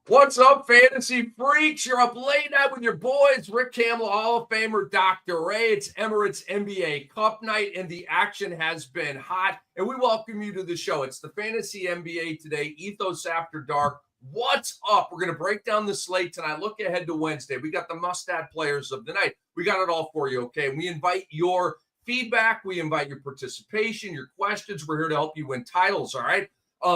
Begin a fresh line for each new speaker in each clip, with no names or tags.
What's up, fantasy freaks? You're up late night with your boys, Rick Kamla, Hall of Famer, Dr. Ray. It's Emirates NBA Cup night, and the action has been hot. And we welcome you to the show. It's the Fantasy NBA Today, Ethos After Dark. What's up? We're going to break down the slate tonight. Look ahead to Wednesday. We got the must-add players of the night. We got it all for you, okay? We invite your feedback. We invite your participation, your questions. We're here to help you win titles, all right?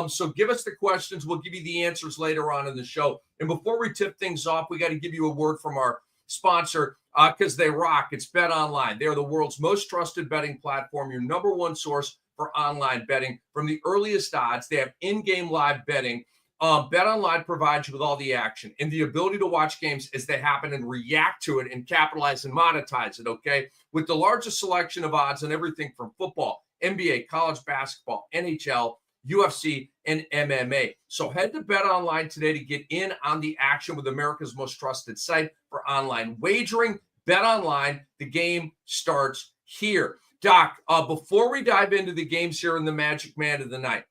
So give us the questions. We'll give you the answers later on in the show. And before we tip things off, we got to give you a word from our sponsor because they rock. It's Bet Online. They are the world's most trusted betting platform, your number one source for online betting. From the earliest odds, they have in-game live betting. Bet Online provides you with all the action and the ability to watch games as they happen and react to it and capitalize and monetize it, okay? With the largest selection of odds on everything from football, NBA, college basketball, NHL, UFC, and MMA. So head to Bet Online today to get in on the action with America's most trusted site for online wagering. Bet Online, the game starts here. Doc, before we dive into the games here in the Magic Man of the night,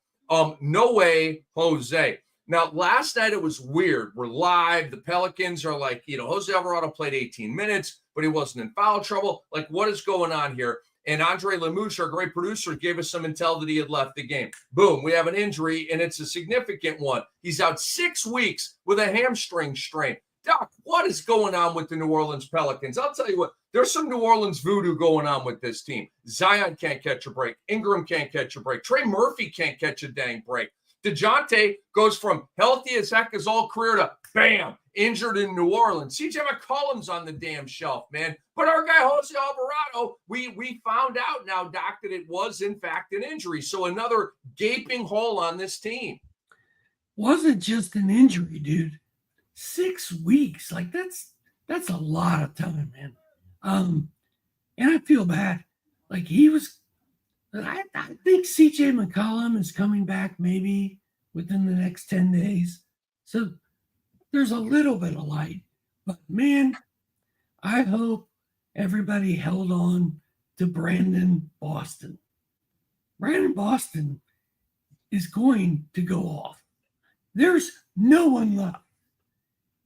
no way, Jose. Now, last night it was weird. We're live. The Pelicans are like, Jose Alvarado played 18 minutes, but he wasn't in foul trouble. Like, what is going on here? And Andre Lemouche, our great producer, gave us some intel that he had left the game. Boom, we have an injury, and it's a significant one. He's out 6 weeks with a hamstring strain. Doc, what is going on with the New Orleans Pelicans? I'll tell you what, there's some New Orleans voodoo going on with this team. Zion can't catch a break. Ingram can't catch a break. Trey Murphy can't catch a dang break. DeJounte goes from healthy as heck his whole career to, bam, injured in New Orleans. CJ McCollum's on the damn shelf, man. But our guy, Jose Alvarado, we found out now, Doc, that it was, in fact, an injury. So another gaping hole on this team.
Wasn't just an injury, dude. 6 weeks. Like, that's a lot of time, man. And I feel bad. Like, I think CJ McCollum is coming back maybe within the next 10 days. So there's a little bit of light. But, man, I hope everybody held on to Brandon Boston. Brandon Boston is going to go off. There's no one left.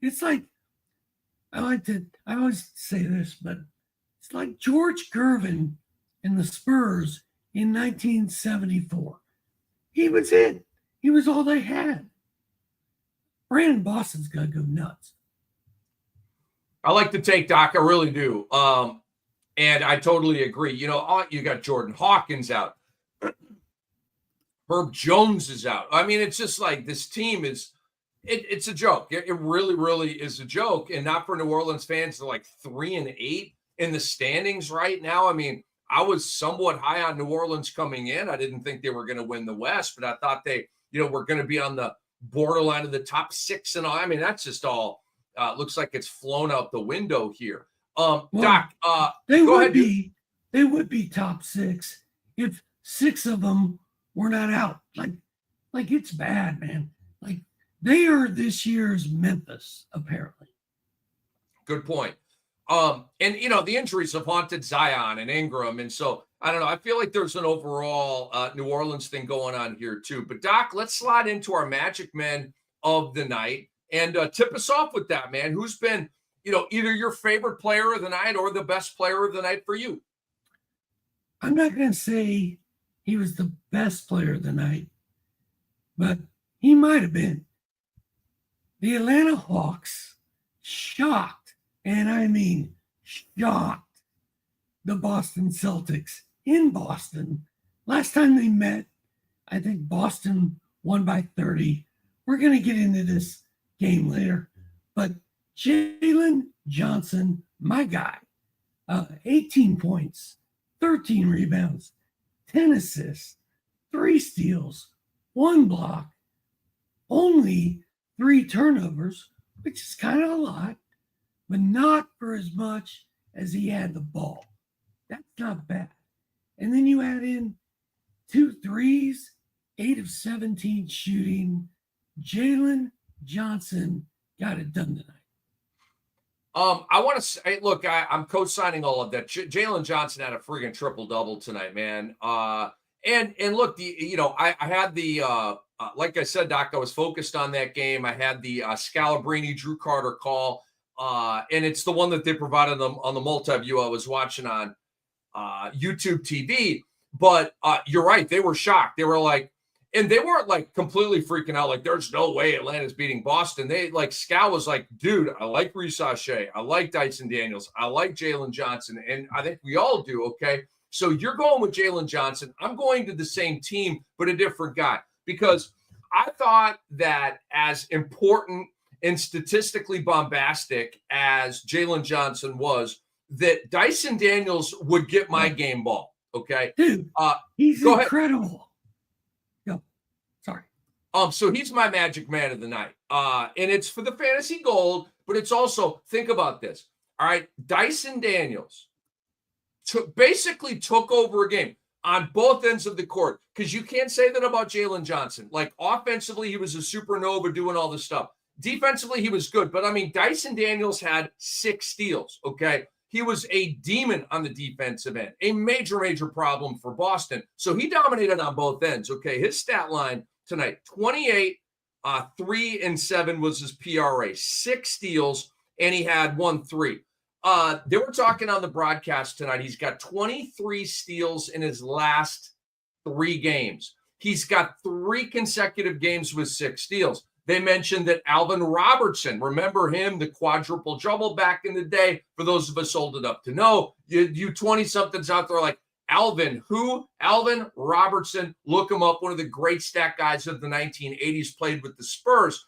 It's like, I always say this, but it's like George Gervin and the Spurs in 1974. He was it. He was all they had. Brandon Boston's got to go nuts.
I like the take, Doc. I really do. And I totally agree. You got Jordan Hawkins out. Herb Jones is out. I mean, it's just like this team is, it's a joke. It really, really is a joke. And not for New Orleans fans. They're like 3-8 in the standings right now. I mean, I was somewhat high on New Orleans coming in. I didn't think they were going to win the West, but I thought they, were going to be on the borderline of the top 6 and all. I mean, that's just all looks like it's flown out the window here. Doc,
they would be top 6 if 6 of them were not out. Like it's bad, man. Like they are this year's Memphis, apparently.
Good point. And the injuries have haunted Zion and Ingram, and so I don't know. I feel like there's an overall New Orleans thing going on here too. But Doc, let's slide into our Magic Men of the night and tip us off with that, man. Who's been, either your favorite player of the night or the best player of the night for you?
I'm not going to say he was the best player of the night, but he might have been. The Atlanta Hawks shocked, and I mean shocked, the Boston Celtics in Boston. Last time they met, I think Boston won by 30. We're going to get into this game later. But Jaylen Johnson, my guy, 18 points, 13 rebounds, 10 assists, 3 steals, 1 block, only 3 turnovers, which is kind of a lot, but not for as much as he had the ball. That's not bad. And then you add in 2 threes, 8 of 17 shooting. Jaylen Johnson got it done tonight.
I want to say, look, I'm co-signing all of that. Jaylen Johnson had a friggin' triple-double tonight, man. And look, I had the like I said, Doc, I was focused on that game. I had the Scalabrine Drew Carter call, and it's the one that they provided them on the multi-view I was watching on YouTube TV. But you're right, they were shocked. They were like, and they weren't like completely freaking out, like there's no way Atlanta's beating Boston. They like Scal was like, dude, I like Reece Shea, I like Dyson Daniels, I like Jalen Johnson, and I think we all do. Okay, so you're going with Jalen Johnson. I'm going to the same team, but a different guy, because I thought that as important and statistically bombastic as Jalen Johnson was, that Dyson Daniels would get my game ball. Okay,
dude, he's
go
incredible.
Ahead.
Yo, sorry.
So he's my magic man of the night. And it's for the fantasy gold, but it's also, think about this. All right, Dyson Daniels basically took over a game on both ends of the court, because you can't say that about Jalen Johnson. Like offensively, he was a supernova doing all this stuff. Defensively, he was good, but I mean, Dyson Daniels had 6 steals. Okay. He was a demon on the defensive end, a major, major problem for Boston. So he dominated on both ends. Okay. His stat line tonight, 28, 3 and 7 was his PRA, 6 steals, and he had 1 3. They were talking on the broadcast tonight. He's got 23 steals in his last 3 games. He's got 3 consecutive games with 6 steals. They mentioned that Alvin Robertson, remember him, the quadruple double back in the day, for those of us old enough to know, you 20-somethings out there like, Alvin, who? Alvin Robertson, look him up, one of the great stat guys of the 1980s, played with the Spurs.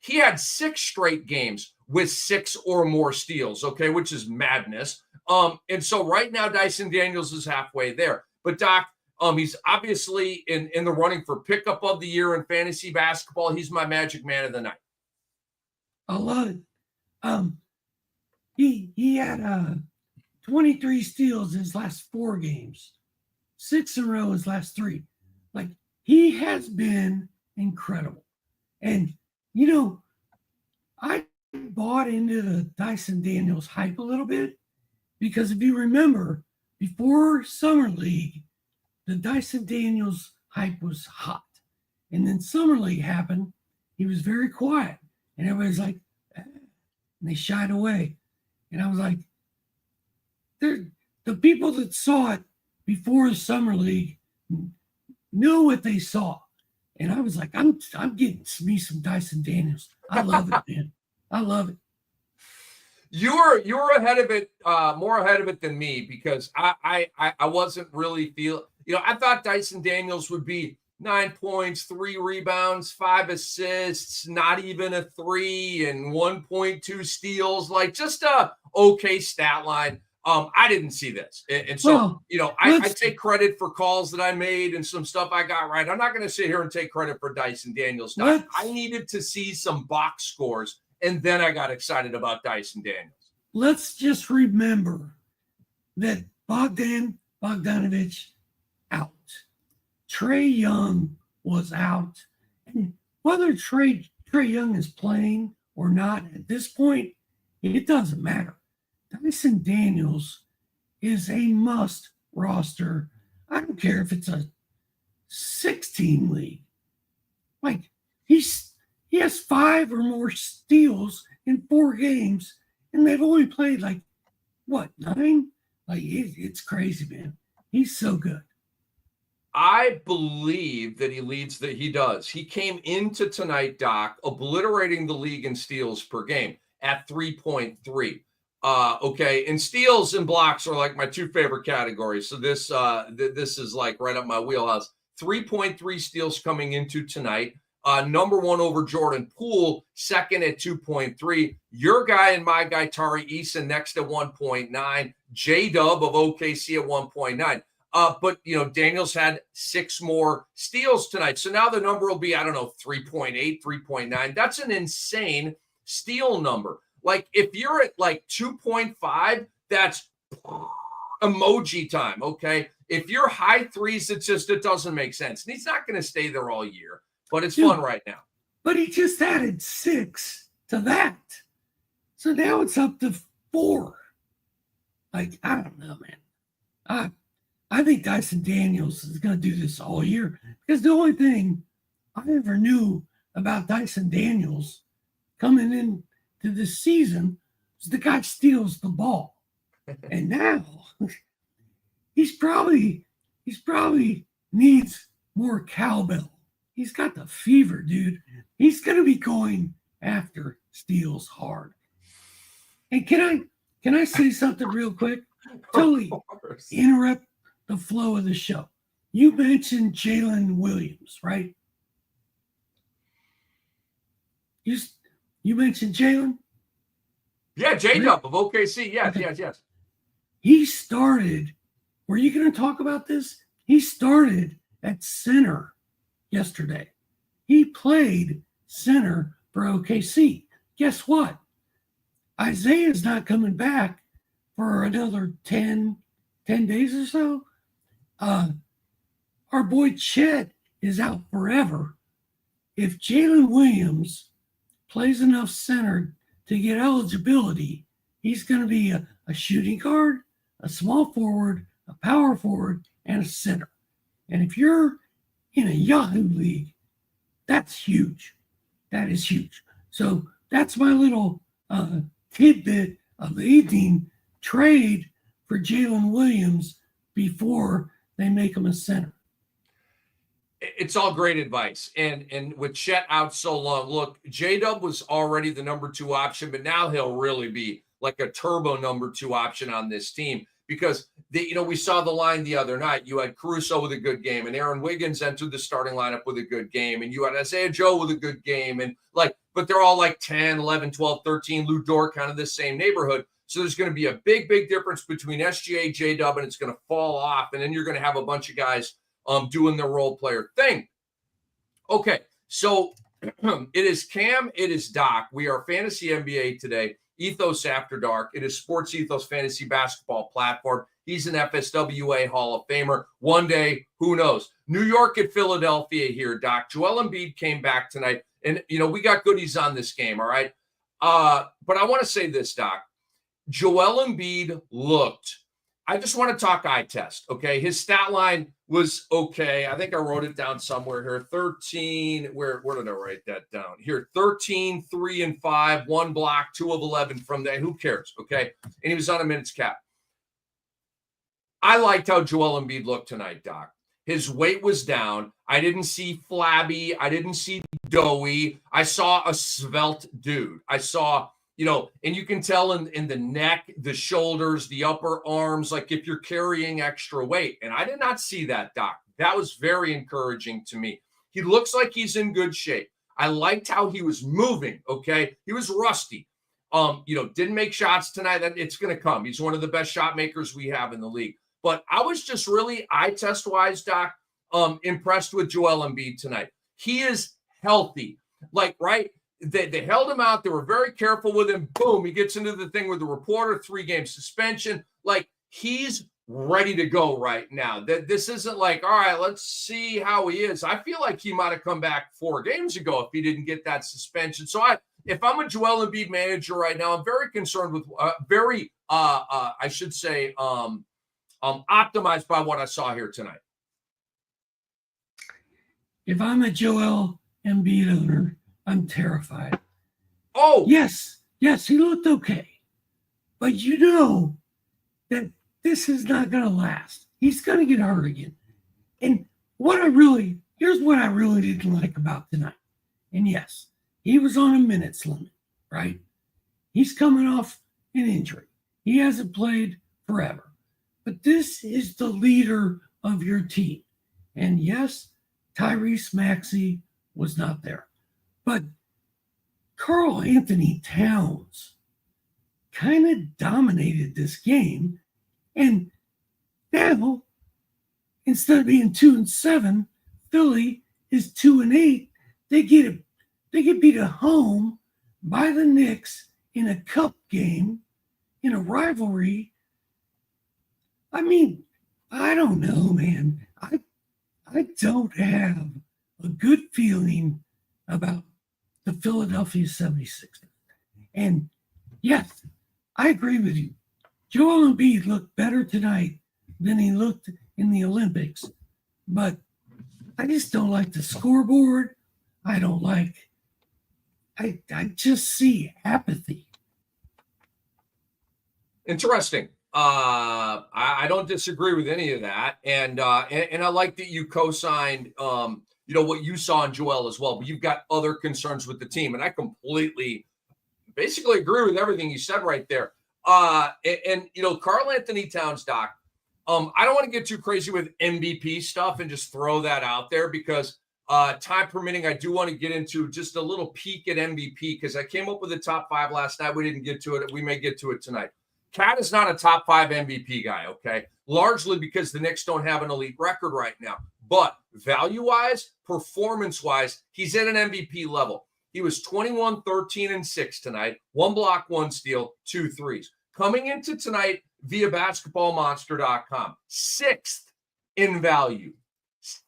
He had 6 straight games with 6 or more steals, okay, which is madness. And so right now, Dyson Daniels is halfway there. But Doc, he's obviously in the running for pickup of the year in fantasy basketball. He's my magic man of the night.
I love it. He had 23 steals his last 4 games, 6 in a row his last 3. Like, he has been incredible. And I bought into the Dyson Daniels hype a little bit, because if you remember, before Summer League, the Dyson Daniels hype was hot. And then Summer League happened. He was very quiet. And everybody's like, and they shied away. And I was like, the people that saw it before the Summer League knew what they saw. And I was like, I'm getting me some Dyson Daniels. I love it, man. I love it.
You're ahead of it, more ahead of it than me, because I wasn't really I thought Dyson Daniels would be 9 points, 3 rebounds, 5 assists, not even a 3, and 1.2 steals, like just a okay stat line. I didn't see this. And so, I take credit for calls that I made and some stuff I got right. I'm not going to sit here and take credit for Dyson Daniels. I needed to see some box scores, and then I got excited about Dyson Daniels.
Let's just remember that Bogdanovich out. Trae Young was out. And whether Trae Young is playing or not at this point, it doesn't matter. Dyson Daniels is a must roster. I don't care if it's a 16 league. Like, he has 5 or more steals in 4 games, and they've only played 9? Like, it's crazy, man. He's so good.
I believe that he does. He came into tonight, Doc, obliterating the league in steals per game at 3.3. Okay, and steals and blocks are like my 2 favorite categories. So this is like right up my wheelhouse. 3.3 steals coming into tonight. Number 1 over Jordan Poole, second at 2.3. Your guy and my guy, Tari Eason, next at 1.9. J-Dub of OKC at 1.9. But, Daniels had 6 more steals tonight. So now the number will be, 3.8, 3.9. That's an insane steal number. Like, if you're at 2.5, that's emoji time, okay? If you're high 3s, it doesn't make sense. And he's not going to stay there all year, but it's fun right now.
But he just added 6 to that. So now it's up to 4. Like, I don't know, man. I think Dyson Daniels is going to do this all year because the only thing I ever knew about Dyson Daniels coming into this season is the guy steals the ball. And now he's probably needs more cowbell. He's got the fever, dude. He's going to be going after steals hard. And can I say something real quick? Totally interrupt the flow of the show. You mentioned Jaylen Williams, right? You mentioned Jaylen?
Yeah, J-Dub of OKC. Yes, okay. yes.
He started, were you going to talk about this? He started at center yesterday. He played center for OKC. Guess what? Isaiah's not coming back for another 10 days or so. Our boy Chet is out forever. If Jaylen Williams plays enough center to get eligibility, he's going to be a shooting guard, a small forward, a power forward, and a center. And if you're in a Yahoo league, that's huge. That is huge. So that's my little tidbit of the evening. Trade for Jaylen Williams before they make him a center.
It's all great advice. And with Chet out so long, look, J-Dub was already the number 2 option, but now he'll really be like a turbo number 2 option on this team because we saw the line the other night. You had Caruso with a good game, and Aaron Wiggins entered the starting lineup with a good game, and you had Isaiah Joe with a good game, and but they're all like 10, 11, 12, 13, Lou Dort, kind of the same neighborhood. So there's going to be a big, big difference between SGA, J-Dub, and it's going to fall off, and then you're going to have a bunch of guys doing their role player thing. Okay, so it is Cam, it is Doc. We are Fantasy NBA today. Ethos After Dark. It is Sports Ethos Fantasy Basketball platform. He's an FSWA Hall of Famer. One day, who knows? New York at Philadelphia here, Doc. Joel Embiid came back tonight. And, we got goodies on this game, all right? But I want to say this, Doc. Joel Embiid looked, I just want to talk eye test, okay? His stat line was okay. I think I wrote it down somewhere here. 13, where did I write that down? Here, 13, 3 and 5, 1 block, 2 of 11 from there. Who cares, okay? And he was on a minutes cap. I liked how Joel Embiid looked tonight, Doc. His weight was down. I didn't see flabby. I didn't see doughy. I saw a svelte dude. I saw, and you can tell in the neck, the shoulders, the upper arms, like if you're carrying extra weight. And I did not see that, Doc. That was very encouraging to me. He looks like he's in good shape. I liked how he was moving, okay? He was rusty. Didn't make shots tonight. It's going to come. He's one of the best shot makers we have in the league. But I was just really, eye test-wise, Doc, impressed with Joel Embiid tonight. He is healthy. Right? They held him out. They were very careful with him. Boom, he gets into the thing with the reporter, 3-game suspension. He's ready to go right now. This isn't all right, let's see how he is. I feel like he might have come back 4 games ago if he didn't get that suspension. So if I'm a Joel Embiid manager right now, I'm very concerned with, I should say, optimized by what I saw here tonight.
If I'm a Joel Embiid owner, I'm terrified.
Oh,
yes, he looked okay. But that this is not going to last. He's going to get hurt again. And here's what I really didn't like about tonight. And yes, he was on a minutes limit, right? He's coming off an injury. He hasn't played forever. But this is the leader of your team. And yes, Tyrese Maxey was not there. But Karl Anthony Towns kind of dominated this game. And now, instead of being 2-7, Philly is 2-8. They get beat at home by the Knicks in a cup game, in a rivalry. I mean, I don't know, man. I don't have a good feeling about the Philadelphia 76ers. And yes, I agree with you. Joel Embiid looked better tonight than he looked in the Olympics. But I just don't like the scoreboard. I just see apathy.
Interesting. I don't disagree with any of that. And I like that you co-signed, what you saw in Joel as well, but you've got other concerns with the team. And I completely basically agree with everything you said right there. Karl Anthony Towns, Doc, I don't want to get too crazy with MVP stuff and just throw that out there because time permitting, I do want to get into just a little peek at MVP because I came up with the top 5 last night. We didn't get to it. We may get to it tonight. Cat is not a top 5 MVP guy, okay? Largely because the Knicks don't have an elite record right now. But value-wise, performance-wise, he's at an MVP level. He was 21, 13, and 6 tonight. 1 block, 1 steal, 2 threes. Coming into tonight via basketballmonster.com, 6th in value.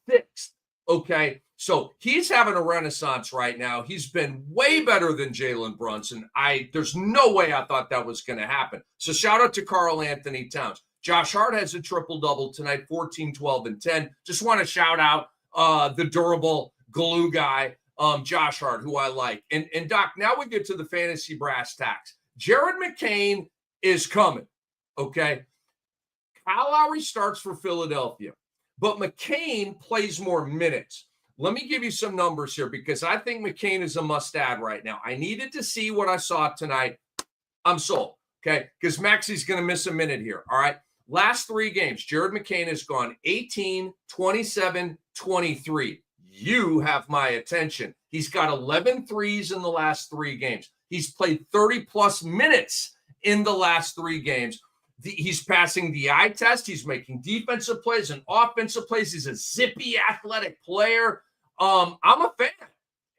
6th, okay? So he's having a renaissance right now. He's been way better than Jalen Brunson. There's no way I thought that was going to happen. So shout out to Karl Anthony Towns. Josh Hart has a triple-double tonight, 14, 12, and 10. Just want to shout out the durable glue guy, Josh Hart, who I like. And Doc, now we get to the fantasy brass tacks. Jared McCain is coming, okay? Kyle Lowry starts for Philadelphia, but McCain plays more minutes. Let me give you some numbers here because I think McCain is a must-add right now. I needed to see what I saw tonight. I'm sold, okay? Because Maxi's going to miss a minute here, all right? Last 3 games, Jared McCain has gone 18, 27, 23. You have my attention. He's got 11 threes in the last 3 games. He's played 30-plus minutes in the last 3 games. He's passing the eye test. He's making defensive plays and offensive plays. He's a zippy, athletic player. I'm a fan.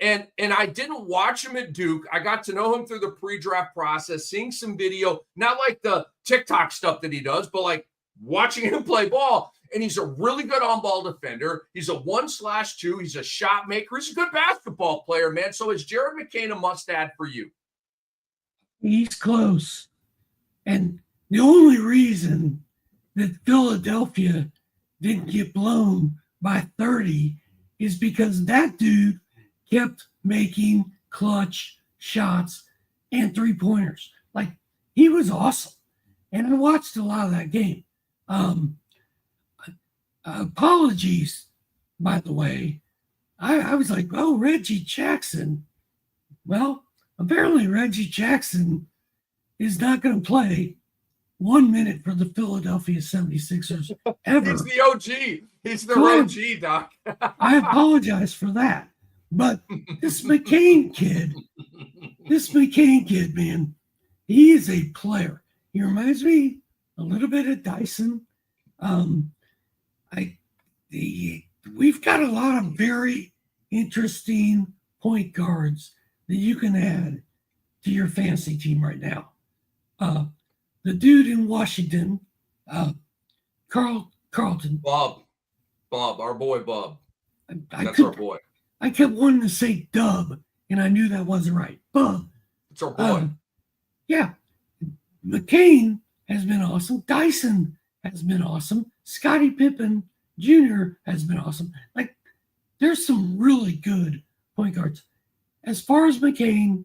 And I didn't watch him at Duke. I got to know him through the pre-draft process, seeing some video, not like the TikTok stuff that he does, but like watching him play ball. And he's a really good on-ball defender. He's a 1/2. He's a shot maker. He's a good basketball player, man. So is Jared McCain a must-add for you?
He's close. And the only reason that Philadelphia didn't get blown by 30 is because that dude kept making clutch shots and 3-pointers. Like, he was awesome. And I watched a lot of that game. Apologies, by the way. I was like, oh, Reggie Jackson. Well, apparently Reggie Jackson is not going to play 1 minute for the Philadelphia 76ers ever.
He's the OG. He's the OG, Doc.
I apologize for that. But this McCain kid, man, he is a player. He reminds me a little bit of Dyson. We've got a lot of very interesting point guards that you can add to your fantasy team right now. The dude in Washington, Carlton.
Bob, our boy Bob. That's our boy.
I kept wanting to say Dub, and I knew that wasn't right. Bub.
It's our boy.
Yeah. McCain has been awesome. Dyson has been awesome. Scottie Pippen Jr. has been awesome. Like, there's some really good point guards. As far as McCain,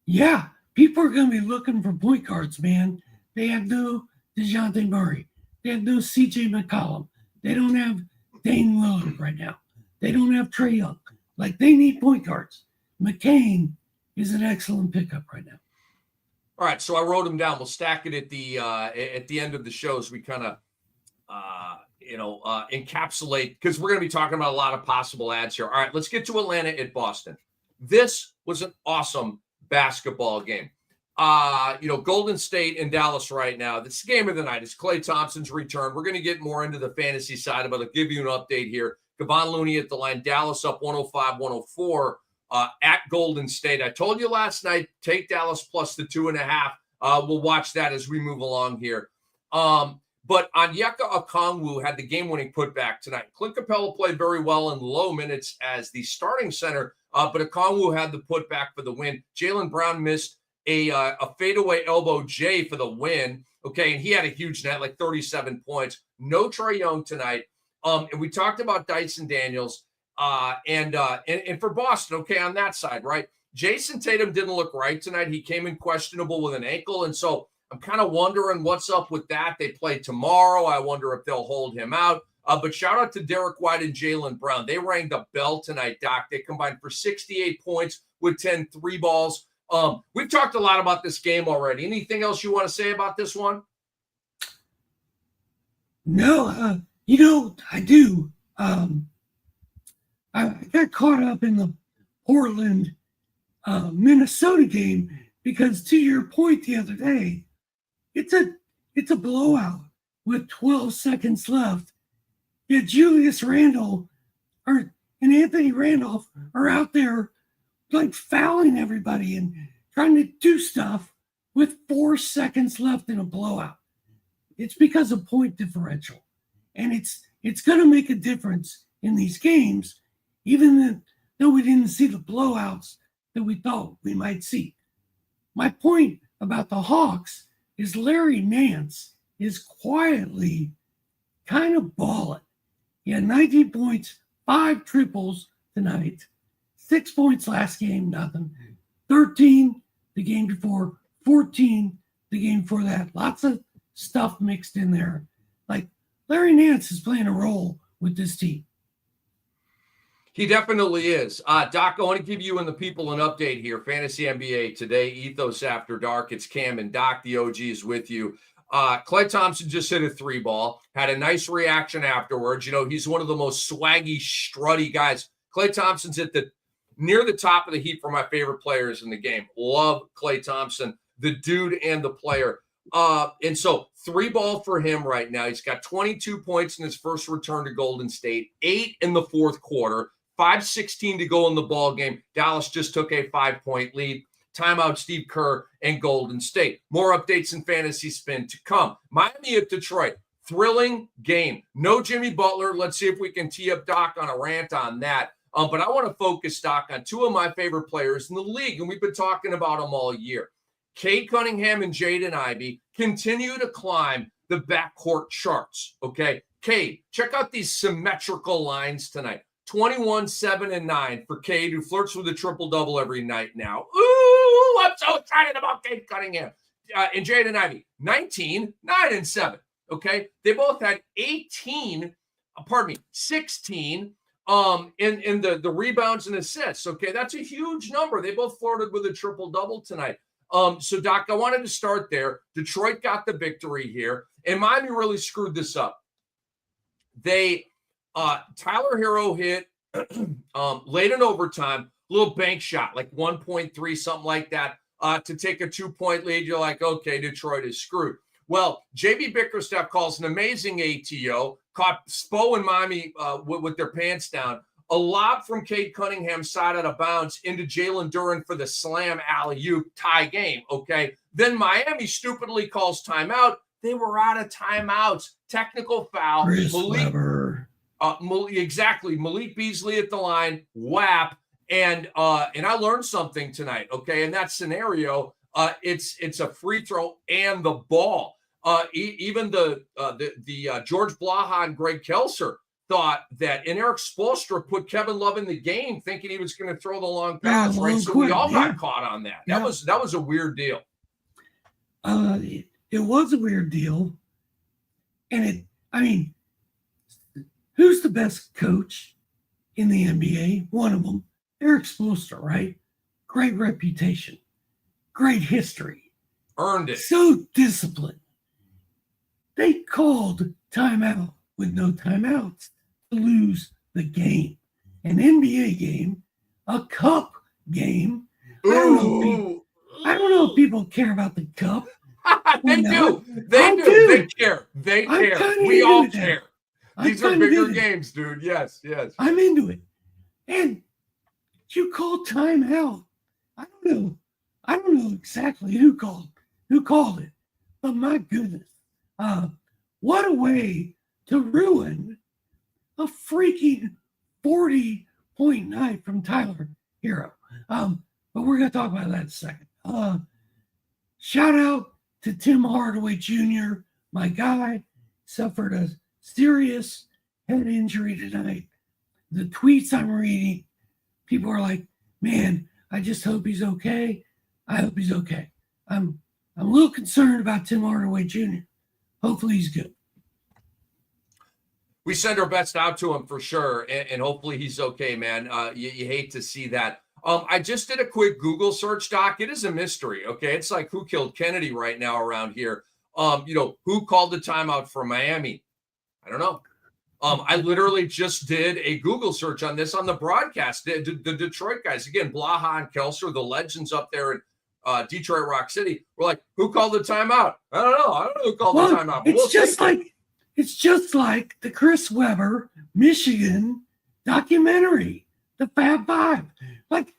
yeah, people are going to be looking for point guards, man. They have no DeJounte Murray. They have no CJ McCollum. They don't have Dane Lillard right now. They don't have Trae Young. Like, they need point guards. McCain is an excellent pickup right now.
All right, so I wrote them down. We'll stack it at the end of the show as we kind of encapsulate, because we're going to be talking about a lot of possible ads here. All right, let's get to Atlanta at Boston. This was an awesome basketball game. Golden State and Dallas right now. This game of the night is Klay Thompson's return. We're going to get more into the fantasy side of it. I'll give you an update here. Kevon Looney at the line. Dallas up 105-104 at Golden State. I told you last night, take Dallas plus the 2.5. We'll watch that as we move along here. But Onyeka Okongwu had the game-winning putback tonight. Clint Capella played very well in low minutes as the starting center, but Okongwu had the putback for the win. Jaylen Brown missed a fadeaway elbow J for the win. Okay, and he had a huge night, like 37 points. No Trae Young tonight. And we talked about Dyson Daniels and for Boston, okay, on that side, right? Jason Tatum didn't look right tonight. He came in questionable with an ankle, and so I'm kind of wondering what's up with that. They play tomorrow. I wonder if they'll hold him out. But shout out to Derek White and Jaylen Brown. They rang the bell tonight, Doc. They combined for 68 points with 10 three balls. We've talked a lot about this game already. Anything else you want to say about this one?
No, I do. I got caught up in the Portland, Minnesota game because, to your point the other day, it's a blowout with 12 seconds left. Yet Julius Randle and Anthony Randolph are out there like fouling everybody and trying to do stuff with 4 seconds left in a blowout. It's because of point differential. And it's going to make a difference in these games, even though we didn't see the blowouts that we thought we might see. My point about the Hawks is Larry Nance is quietly kind of balling. He had 19 points, 5 triples tonight, 6 points last game, nothing. 13 the game before, 14 the game before that. Lots of stuff mixed in there. Like, Larry Nance is playing a role with this team.
He definitely is. Doc, I want to give you and the people an update here. Fantasy NBA today, Ethos After Dark. It's Cam and Doc. The OG is with you. Klay Thompson just hit a 3-ball, had a nice reaction afterwards. You know, he's one of the most swaggy, strutty guys. Klay Thompson's near the top of the heap for my favorite players in the game. Love Klay Thompson, the dude and the player. And so 3-ball for him right now. He's got 22 points in his first return to Golden State, 8 in the fourth quarter, 5:16 to go in the ball game. Dallas just took a 5-point lead. Timeout, Steve Kerr and Golden State. More updates in Fantasy Spin to come. Miami at Detroit. Thrilling game. No Jimmy Butler. Let's see if we can tee up Doc on a rant on that. But I want to focus, Doc, on 2 of my favorite players in the league, and we've been talking about them all year. Cade Cunningham and Jaden Ivey continue to climb the backcourt charts, okay? Cade, check out these symmetrical lines tonight. 21, 7, and 9 for Cade, who flirts with a triple-double every night now. Ooh, I'm so excited about Cade Cunningham. And Jaden Ivey, 19, 9, and 7, okay? They both had 16 in the rebounds and assists, okay? That's a huge number. They both flirted with a triple-double tonight. So, Doc, I wanted to start there. Detroit got the victory here, and Miami really screwed this up. Tyler Hero hit late in overtime, little bank shot, like 1.3, something like that, to take a 2-point lead. You're like, okay, Detroit is screwed. Well, JB Bickerstaff calls an amazing ATO, caught Spo and Miami with their pants down. A lob from Cade Cunningham's side out of bounds into Jalen Duren for the slam alley-oop tie game, okay? Then Miami stupidly calls timeout. They were out of timeouts. Technical foul.
Chris Webber.
Exactly. Malik Beasley at the line, whap. And I learned something tonight, okay? In that scenario, it's a free throw and the ball. Even the George Blaha and Greg Kelser thought that, and Eric Spoelstra put Kevin Love in the game thinking he was going to throw the long pass, right? So we all got caught on that. That was a weird deal.
It was a weird deal. And who's the best coach in the NBA? One of them, Eric Spoelstra, right? Great reputation, great history.
Earned it.
So disciplined. They called timeout with no timeouts to lose the game. An NBA game, a cup game. I don't know if people care about the cup.
They do. They do. They care. They care. We all care. These are bigger games, dude. Yes.
I'm into it. And you called timeout. I don't know exactly who called it. But my goodness. What a way to ruin a freaking 40-point night from Tyler Hero. But we're going to talk about that in a second. shout out to Tim Hardaway Jr., my guy, suffered a serious head injury tonight. The tweets I'm reading, people are like, man, I just hope he's okay. I hope he's okay. I'm a little concerned about Tim Hardaway Jr. Hopefully he's good.
We send our best out to him for sure, and hopefully he's okay, man. You hate to see that. I just did a quick Google search, Doc. It is a mystery, okay? It's like who killed Kennedy right now around here. Who called the timeout for Miami? I don't know. I literally just did a Google search on this on the broadcast. The Detroit guys, again, Blaha and Kelser, the legends up there in Detroit Rock City, were like, who called the timeout? I don't know who called the timeout.
It's just like the Chris Webber, Michigan documentary, the Fab Five. Like,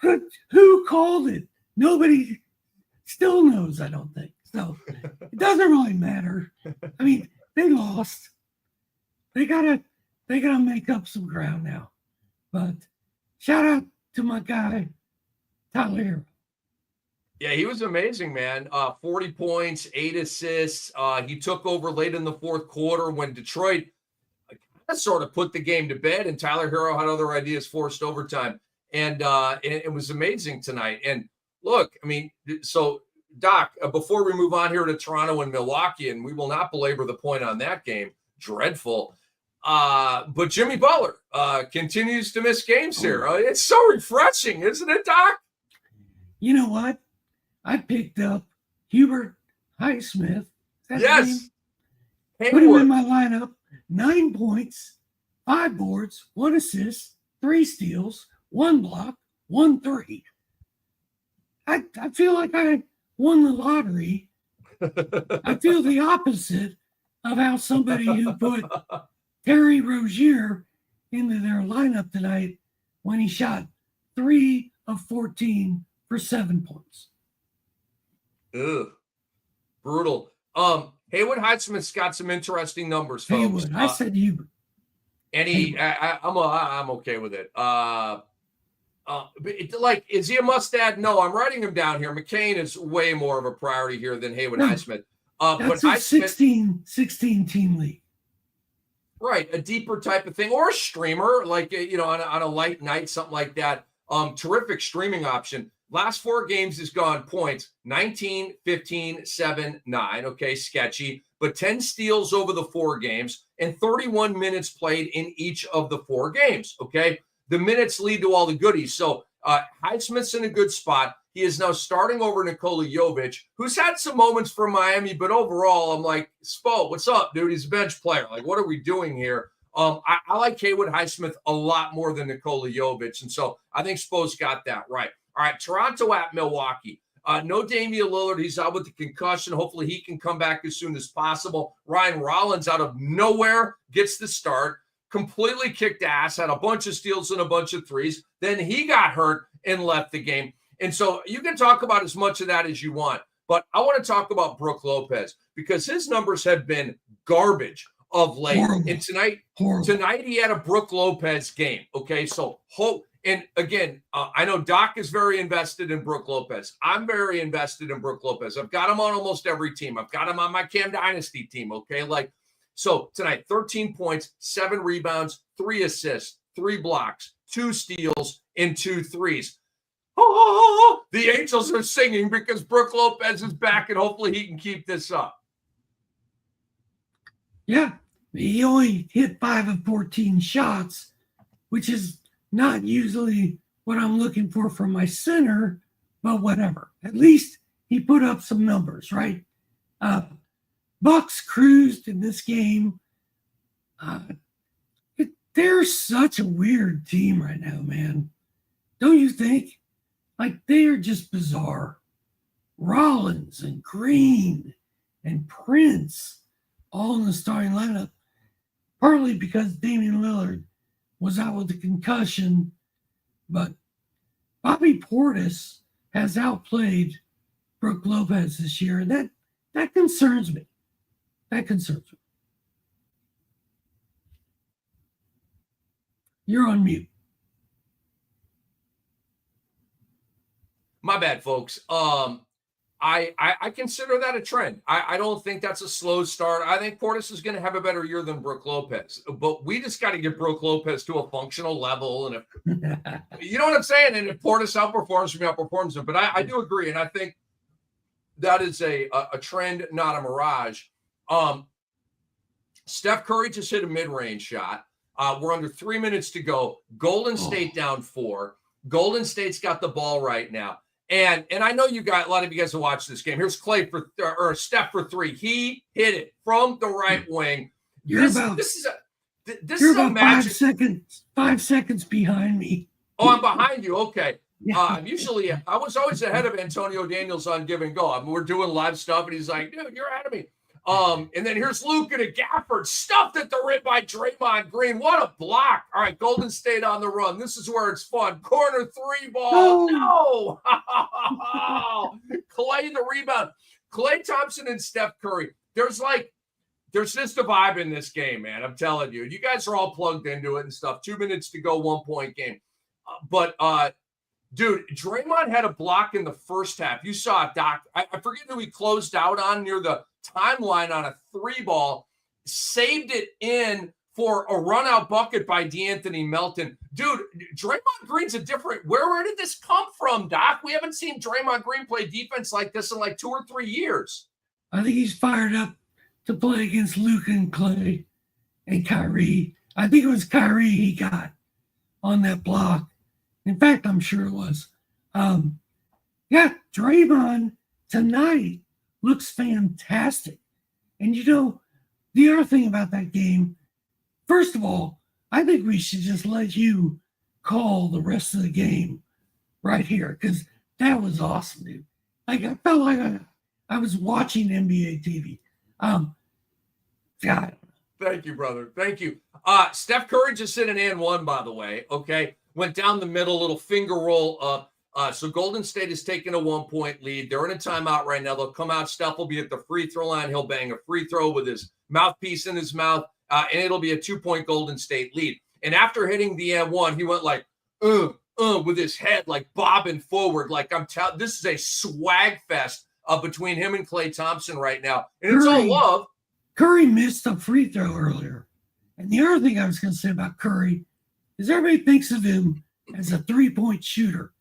who called it? Nobody still knows, I don't think. So it doesn't really matter. I mean, they lost. They gotta make up some ground now. But shout out to my guy, Tyler Hero.
Yeah, he was amazing, man. 40 points, 8 assists. He took over late in the fourth quarter when Detroit sort of put the game to bed, and Tyler Hero had other ideas, forced overtime. And it was amazing tonight. And look, I mean, so Doc, before we move on here to Toronto and Milwaukee, and we will not belabor the point on that game, dreadful. But Jimmy Butler continues to miss games here. It's so refreshing, isn't it, Doc?
You know what? I picked up Hubert Highsmith.
Yes.
Put him in my lineup. 9 points, 5 boards, 1 assist, 3 steals, 1 block, 1 3. I feel like I won the lottery. I feel the opposite of how somebody who put Terry Rozier into their lineup tonight when he shot 3 of 14 for 7 points.
Ugh, brutal. Haywood Highsmith's got some interesting numbers, folks.
Haywood, I said Hubert.
And I'm okay with it. Is he a must-add? No, I'm writing him down here. McCain is way more of a priority here than Haywood Highsmith.
That's a 16 team league.
Right, a deeper type of thing, or a streamer, like on a light night, something like that. Terrific streaming option. Last 4 games has gone points, 19, 15, 7, 9. Okay, sketchy, but 10 steals over the 4 games and 31 minutes played in each of the 4 games. Okay, the minutes lead to all the goodies. So Highsmith's in a good spot. He is now starting over Nikola Jovic, who's had some moments for Miami, but overall, I'm like, Spo, what's up, dude? He's a bench player. Like, what are we doing here? I like Haywood Highsmith a lot more than Nikola Jovic, and so I think Spo's got that right. All right, Toronto at Milwaukee. No Damian Lillard. He's out with the concussion. Hopefully he can come back as soon as possible. Ryan Rollins out of nowhere gets the start. Completely kicked ass, had a bunch of steals and a bunch of threes. Then he got hurt and left the game. And so you can talk about as much of that as you want. But I want to talk about Brook Lopez because his numbers have been garbage of late.
Horrible.
And tonight he had a Brook Lopez game. Okay, so hope. And again, I know Doc is very invested in Brook Lopez. I'm very invested in Brook Lopez. I've got him on almost every team. I've got him on my Cam Dynasty team, okay? So tonight, 13 points, 7 rebounds, 3 assists, 3 blocks, 2 steals, and 2 threes. Oh, the Angels are singing because Brook Lopez is back, and hopefully he can keep this up.
Yeah, he only hit 5 of 14 shots, which is not usually what I'm looking for from my center, but whatever. At least he put up some numbers, right? Bucks cruised in this game. They're such a weird team right now, man. Don't you think? Like, they are just bizarre. Rollins and Green and Prince all in the starting lineup, partly because Damian Lillard was out with a concussion, but Bobby Portis has outplayed Brook Lopez this year, and that concerns me. That concerns me. You're on mute.
My bad, folks. I consider that a trend. I don't think that's a slow start. I think Portis is going to have a better year than Brook Lopez, but we just got to get Brook Lopez to a functional level. And if you know what I'm saying, and if Portis outperforms him, he outperforms him. But I do agree, and I think that is a trend, not a mirage. Steph Curry just hit a mid-range shot. We're under 3 minutes to go. Golden State down 4. Golden State's got the ball right now. And I know you got a lot of you guys who watch this game. Here's Clay or Steph for 3. He hit it from the right wing. This is a magic.
5 seconds behind me.
Oh, I'm behind you. Okay. Yeah. I was always ahead of Antonio Daniels on Give and Go. I mean, we're doing live stuff, and he's like, dude, you're ahead of me. And then here's Luke and a Gafford stuffed at the rim by Draymond Green. What a block. All right, Golden State on the run. This is where it's fun. Corner 3 ball. No. Clay the rebound. Klay Thompson and Steph Curry. There's just a vibe in this game, man. I'm telling you. You guys are all plugged into it and stuff. 2 minutes to go, 1-point game. Dude, Draymond had a block in the first half. You saw it, Doc. I forget who he closed out on near the timeline on a 3 ball, saved it in for a run-out bucket by DeAnthony Melton. Dude, Draymond Green's where did this come from, Doc? We haven't seen Draymond Green play defense like this in like 2 or 3 years.
I think he's fired up to play against Luke and Clay and Kyrie. I think it was Kyrie he got on that block. In fact, I'm sure it was. Draymond tonight looks fantastic. And the other thing about that game, first of all, I think we should just let you call the rest of the game right here, because that was awesome, dude. Like, I felt like I was watching NBA TV. God.
Thank you, brother. Thank you. Steph Curry just hit an and 1, by the way. Okay. Went down the middle, little finger roll up. So Golden State is taking a 1-point lead. They're in a timeout right now. They'll come out. Steph will be at the free throw line. He'll bang a free throw with his mouthpiece in his mouth, and it'll be a 2-point Golden State lead. And after hitting the and 1, he went like, with his head like bobbing forward. Like this is a swag fest between him and Klay Thompson right now. And it's all love.
Curry missed a free throw earlier. And the other thing I was going to say about Curry is everybody thinks of him as a 3-point shooter.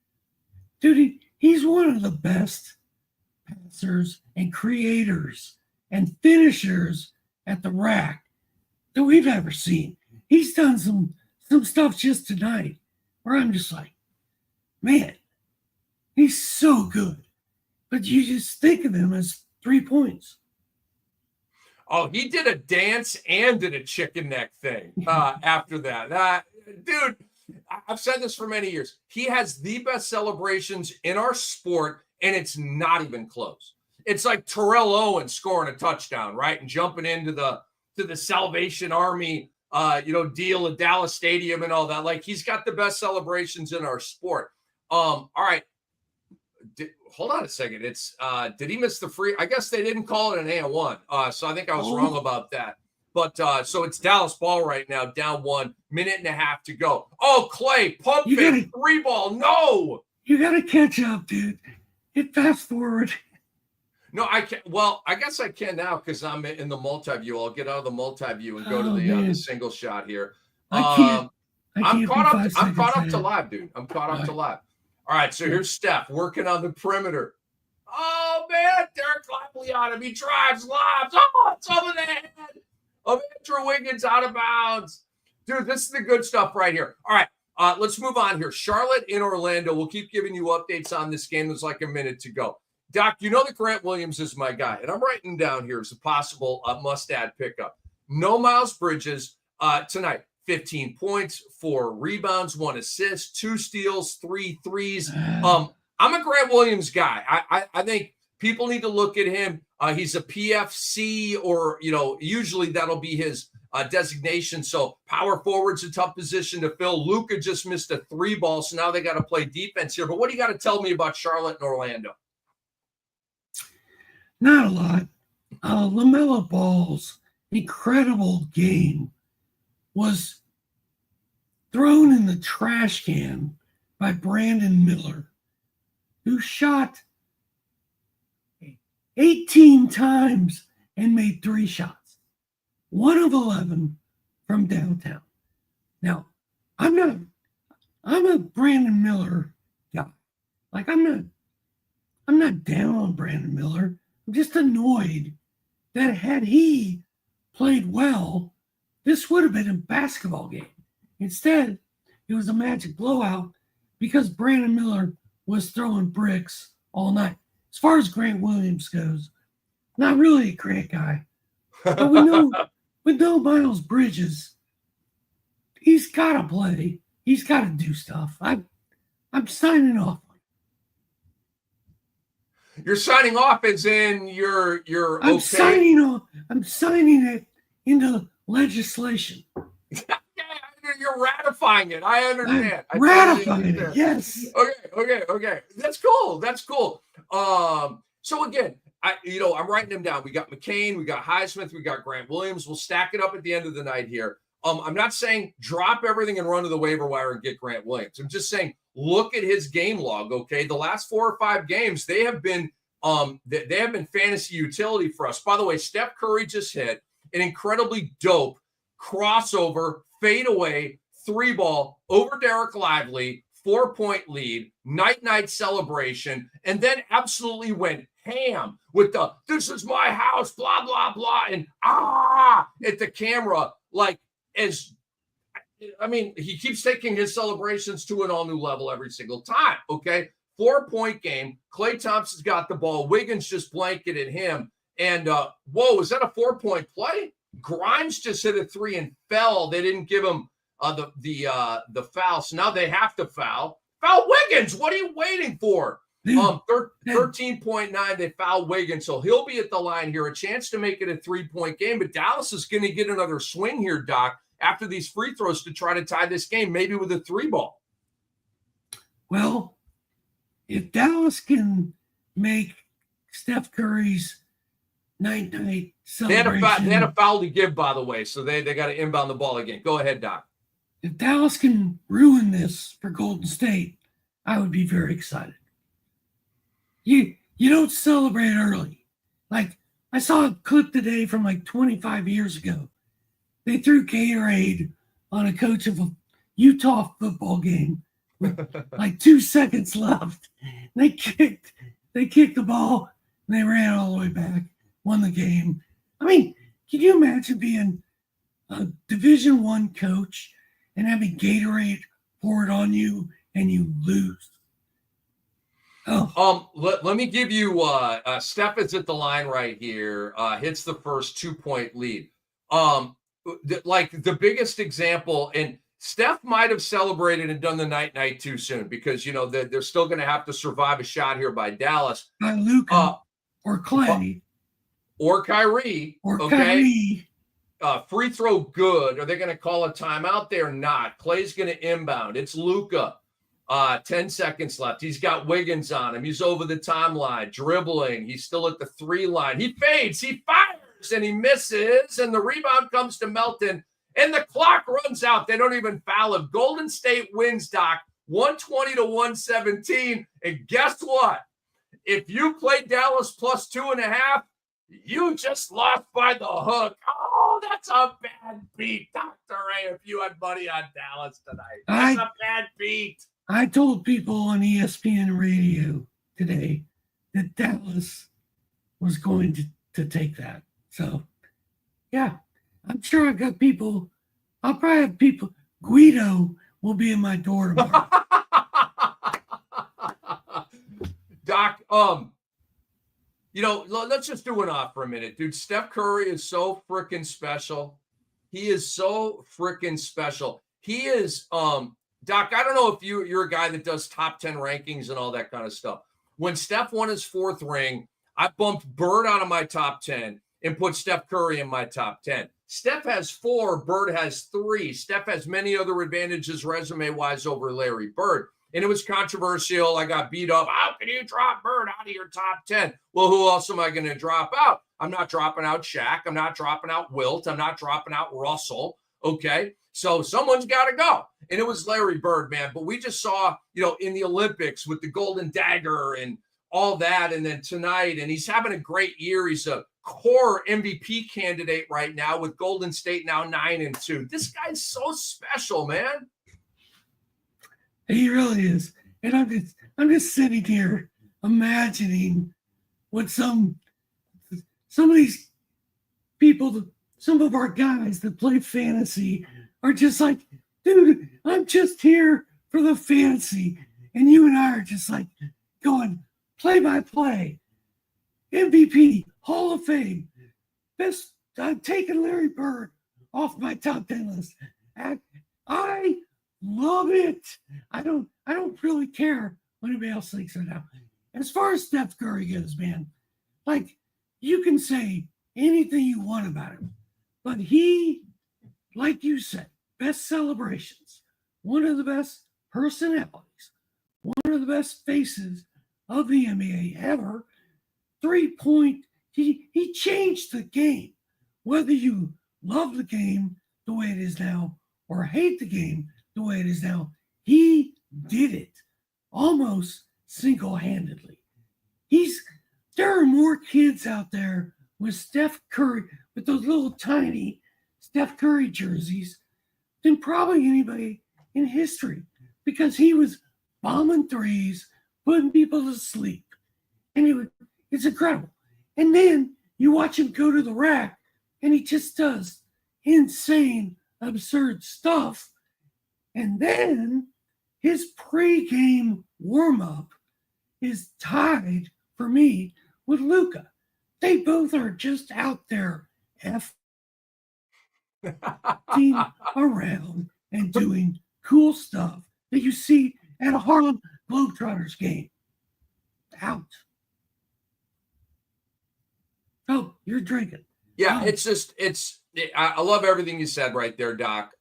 Dude, he's one of the best passers and creators and finishers at the rack that we've ever seen. He's done some stuff just tonight where I'm just like, man, he's so good. But you just think of him as 3 points.
Oh, he did a dance and did a chicken neck thing after that. Dude, I've said this for many years. He has the best celebrations in our sport, and it's not even close. It's like Terrell Owens scoring a touchdown, right? And jumping into the Salvation Army, deal at Dallas Stadium and all that. Like, he's got the best celebrations in our sport. All right. Hold on a second. It's did he miss the free? I guess they didn't call it an and 1. So I think I was wrong about that. But so it's Dallas ball right now, down 1 minute and a half to go. Oh, Clay, pump fake, 3 ball. No.
You got to catch up, dude. Hit fast forward.
No, I can't. Well, I guess I can now because I'm in the multi-view. I'll get out of the multi-view and go to the single shot here. I'm caught up to live, dude. I'm caught up to live. All right, so here's Steph working on the perimeter. Oh, man, Derek Lively on him. He drives, lobs. Oh, it's over the head of Andrew Wiggins, out of bounds. Dude, this is the good stuff right here. All right, let's move on here. Charlotte in Orlando. We'll keep giving you updates on this game. There's like a minute to go. Doc, you know that Grant Williams is my guy, and I'm writing down here as a possible must-add pickup. No Miles Bridges tonight. 15 points, 4 rebounds, 1 assist, 2 steals, 3 threes. I'm a Grant Williams guy. I think people need to look at him. He's a PFC, or usually that'll be his designation. So power forward's a tough position to fill. Luka just missed a 3 ball, so now they got to play defense here. But what do you got to tell me about Charlotte and Orlando?
Not a lot. LaMelo Ball's incredible game was thrown in the trash can by Brandon Miller, who shot 18 times and made 3 shots. 1 of 11 from downtown. Now, I'm a Brandon Miller guy. Like, I'm not down on Brandon Miller. I'm just annoyed that had he played well, this would have been a basketball game. Instead, it was a Magic blowout because Brandon Miller was throwing bricks all night. As far as Grant Williams goes, not really a great guy. But with no Miles Bridges, he's got to play. He's got to do stuff. I'm signing off.
You're signing off as in you're
I'm
okay.
signing off. I'm signing it into legislation.
You're ratifying it. I understand.
Ratifying it. Yes.
Okay. That's cool. So again, I'm writing them down. We got McCain, we got Highsmith, we got Grant Williams. We'll stack it up at the end of the night here. I'm not saying drop everything and run to the waiver wire and get Grant Williams. I'm just saying look at his game log. Okay, the last 4 or 5 games they have been fantasy utility for us. By the way, Steph Curry just hit an incredibly dope crossover fadeaway 3-ball over Derek Lively, 4-point lead, night celebration, and then absolutely went ham with the "this is my house," blah blah blah, and at the camera. Like, he keeps taking his celebrations to an all new level every single time. Okay, 4-point game. Klay Thompson's got the ball. Wiggins just blanketed him, and whoa, is that a 4-point play? Grimes just hit a 3 and fell. They didn't give him the foul, so now they have to foul Wiggins. What are you waiting for? 13.9, they foul Wiggins, so he'll be at the line here. A chance to make it a 3-point game, but Dallas is going to get another swing here, Doc, after these free throws to try to tie this game, maybe with a 3-ball.
Well, if Dallas can make Steph Curry's night celebration.
They had a foul to give, by the way, so they got to inbound the ball again. Go ahead, Doc.
If Dallas can ruin this for Golden State, I would be very excited. You don't celebrate early. Like, I saw a clip today from like 25 years ago. They threw Gatorade on a coach of a Utah football game with like 2 seconds left. They kicked the ball and they ran all the way back, won the game. I mean, can you imagine being a Division I coach and having Gatorade poured on you and you lose?
Oh. Let me give you Steph is at the line right here, hits the first 2-point lead. The biggest example, and Steph might have celebrated and done the night too soon because they're still going to have to survive a shot here by Dallas.
By Luka or Clay.
Or Kyrie.
Kyrie.
Free throw good. Are they going to call a timeout? They're not. Clay's going to inbound. It's Luka. 10 seconds left. He's got Wiggins on him. He's over the timeline, dribbling. He's still at the 3 line. He fades. He fires, and he misses. And the rebound comes to Melton, and the clock runs out. They don't even foul him. Golden State wins, Doc, 120-117. And guess what? If you play Dallas plus 2.5, you just lost by the hook. Oh, that's a bad beat, Dr. Ray, if you had money on Dallas tonight. That's a bad beat.
I told people on ESPN radio today that Dallas was going to take that. So, yeah, I'm sure I've got people. I'll probably have people. Guido will be in my door tomorrow.
Doc, let's just do an off for a minute, dude. Steph Curry is so freaking special. He is so freaking special. He is, Doc, I don't know if you're a guy that does top 10 rankings and all that kind of stuff. When Steph won his 4th ring, I bumped Bird out of my top 10 and put Steph Curry in my top 10. Steph has 4, Bird has 3. Steph has many other advantages resume-wise over Larry Bird. And it was controversial. I got beat up. How can you drop Bird out of your top 10? Well, who else am I going to drop out? I'm not dropping out Shaq. I'm not dropping out Wilt. I'm not dropping out Russell. Okay? So someone's got to go. And it was Larry Bird, man. But we just saw, in the Olympics with the Golden Dagger and all that. And then tonight, and he's having a great year. He's a core MVP candidate right now with Golden State now 9-2. This guy's so special, man.
He really is. And I'm just sitting here imagining what some of these people, some of our guys that play fantasy are just like, dude, I'm just here for the fantasy. And you and I are just like going play by play, MVP, Hall of Fame, best. I'm taking Larry Bird off my top 10 list. I love it. I don't really care what anybody else thinks right now. As far as Steph Curry goes, man, like you can say anything you want about him, but he, like you said, best celebrations, one of the best personalities, one of the best faces of the NBA ever. 3-point, he changed the game. Whether you love the game the way it is now or hate the game the way it is now, he did it almost single-handedly. There are more kids out there with Steph Curry, with those little tiny Steph Curry jerseys than probably anybody in history, because he was bombing threes, putting people to sleep. And it's incredible. And then you watch him go to the rack and he just does insane, absurd stuff. And then his pregame warm-up is tied for me with Luka. They both are just out there around and doing cool stuff that you see at a Harlem Globetrotters game. Out. Oh, you're drinking.
Yeah, I love everything you said right there, Doc.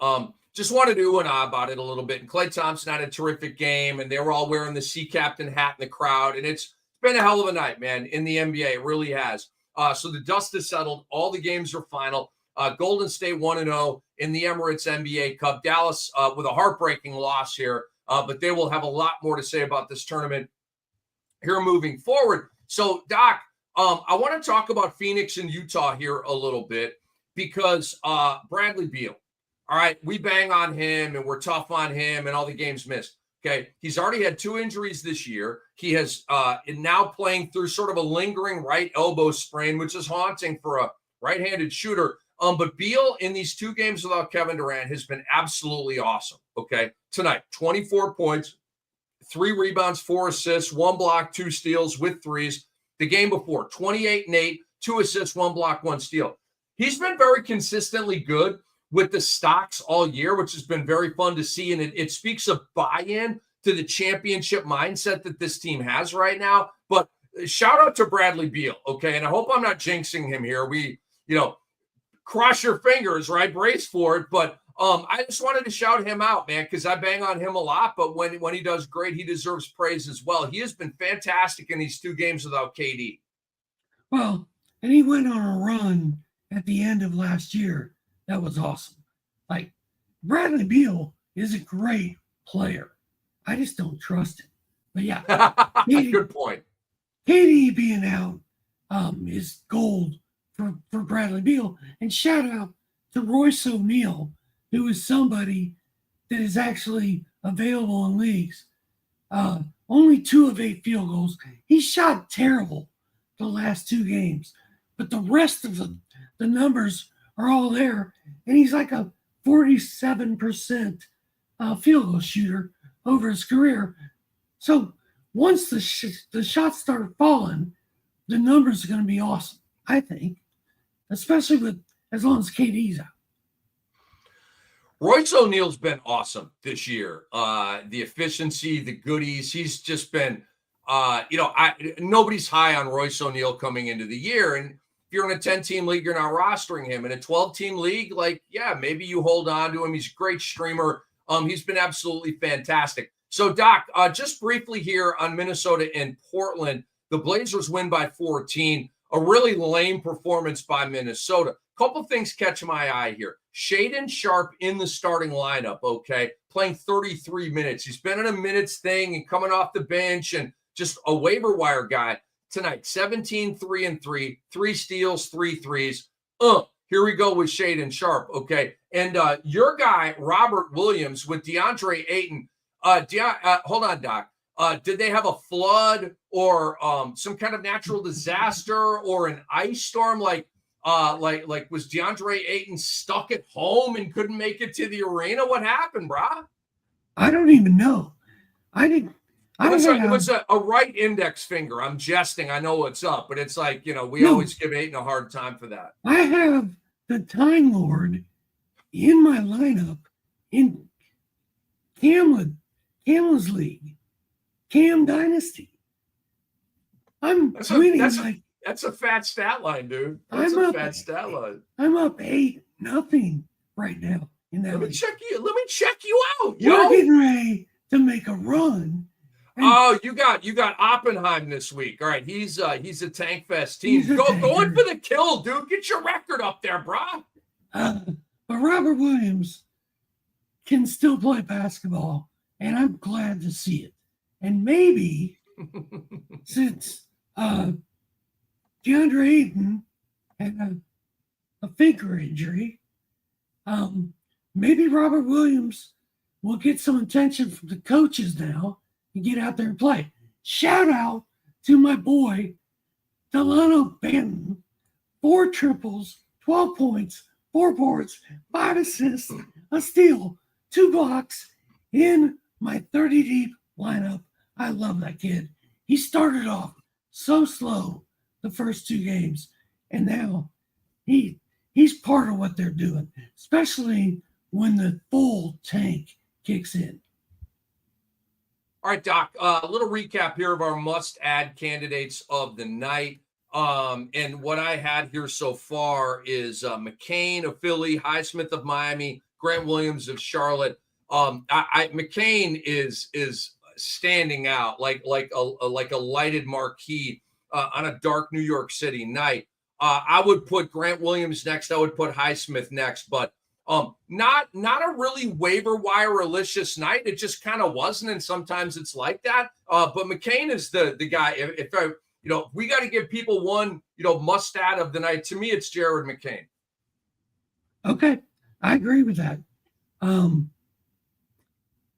Just wanted to ooh and ah about it a little bit. And Klay Thompson had a terrific game, and they were all wearing the sea captain hat in the crowd. And it's been a hell of a night, man, in the NBA. It really has. So the dust is settled. All the games are final. Golden State 1-0 in the Emirates NBA Cup. Dallas with a heartbreaking loss here, but they will have a lot more to say about this tournament here moving forward. So, Doc, I want to talk about Phoenix and Utah here a little bit because Bradley Beal. All right, we bang on him and we're tough on him and all the games missed. Okay, he's already had 2 injuries this year. He has now playing through sort of a lingering right elbow sprain, which is haunting for a right-handed shooter. But Beal in these 2 games without Kevin Durant has been absolutely awesome. Okay, tonight, 24 points, 3 rebounds, 4 assists, 1 block, 2 steals with threes. The game before, 28 and 8, 2 assists, 1 block, 1 steal. He's been very consistently good with the stocks all year, which has been very fun to see. And it speaks of buy-in to the championship mindset that this team has right now. But shout out to Bradley Beal, okay? And I hope I'm not jinxing him here. We, cross your fingers, right? Brace for it. But I just wanted to shout him out, man, because I bang on him a lot. But when he does great, he deserves praise as well. He has been fantastic in these 2 games without KD.
Well, and he went on a run at the end of last year. That was awesome. Like, Bradley Beal is a great player. I just don't trust him. But yeah,
good point.
KD being out is gold for Bradley Beal. And shout out to Royce O'Neal, who is somebody that is actually available in leagues. Only 2 of 8 field goals. He shot terrible the last 2 games, but the rest of the numbers are all there. And he's like a 47% field goal shooter over his career. So once the shots start falling, the numbers are going to be awesome, I think, especially as long as KD's out.
Royce O'Neal's been awesome this year. The efficiency, the goodies. He's just been, nobody's high on Royce O'Neal coming into the year. And if you're in a 10-team league, you're not rostering him. In a 12-team league, maybe you hold on to him. He's a great streamer. He's been absolutely fantastic. So, Doc, just briefly here on Minnesota and Portland, the Blazers win by 14. A really lame performance by Minnesota. Couple things catch my eye here. Shaedon Sharpe in the starting lineup, okay, playing 33 minutes. He's been in a minutes thing and coming off the bench and just a waiver wire guy tonight. 17, 3-3, 3 steals, 3 threes. Here we go with Shaedon Sharpe. Okay. And your guy, Robert Williams, with DeAndre Ayton. Hold on, Doc. Did they have a flood or some kind of natural disaster or an ice storm? Like was DeAndre Ayton stuck at home and couldn't make it to the arena? What happened, brah?
I don't even know. It
was a right index finger. I'm jesting. I know what's up, but it's like, we always give Ayton a hard time for that.
I have the Time Lord in my lineup in Kamla's league, Cam Dynasty.
That's a fat stat line, dude. That's a fat stat line.
I'm up 8-0 right now in that.
Let me check you out.
We're getting ready to make a run.
Oh, you got Oppenheim this week. All right, he's a Tank Fest team. Going for the kill, dude. Get your record up there, brah.
But Robert Williams can still play basketball, and I'm glad to see it. And maybe since DeAndre Ayton had a finger injury, maybe Robert Williams will get some attention from the coaches now and get out there and play. Shout out to my boy, Delano Banton. 4 triples, 12 points, 4 boards, 5 assists, a steal, 2 blocks in my 30-deep lineup. I love that kid. He started off so slow the first 2 games, and now he's part of what they're doing, especially when the full tank kicks in.
All right, Doc, a little recap here of our must-add candidates of the night. And what I had here so far is McCain of Philly, Highsmith of Miami, Grant Williams of Charlotte. McCain is standing out like a lighted marquee on a dark New York City night. I would put Grant Williams next. I would put Highsmith next, but not a really waiver wire-alicious night. It just kind of wasn't, and sometimes it's like that. But McCain is the guy. If we got to give people one, must-add of the night, to me, it's Jared McCain.
Okay, I agree with that.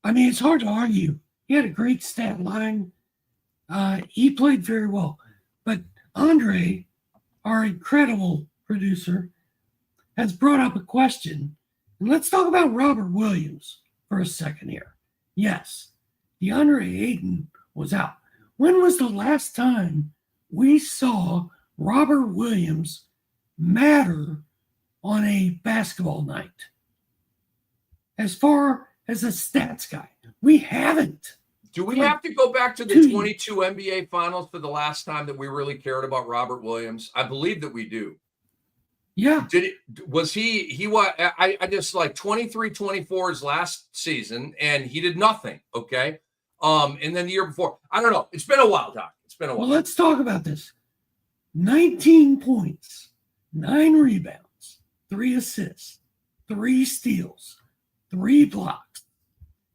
It's hard to argue. He had a great stat line. He played very well. But Andre, our incredible producer, has brought up a question. And let's talk about Robert Williams for a second here. Yes, DeAndre Ayton was out. When was the last time we saw Robert Williams matter on a basketball night? As far as a stats guy, we haven't.
Do we have to go back to the 22 NBA Finals for the last time that we really cared about Robert Williams? I believe that we do.
Yeah.
I just like 23-24 his last season, and he did nothing. Okay. And then the year before, I don't know. It's been a while, Doc. It's been a while.
Well, let's talk about this. 19 points, 9 rebounds, 3 assists, 3 steals, 3 blocks.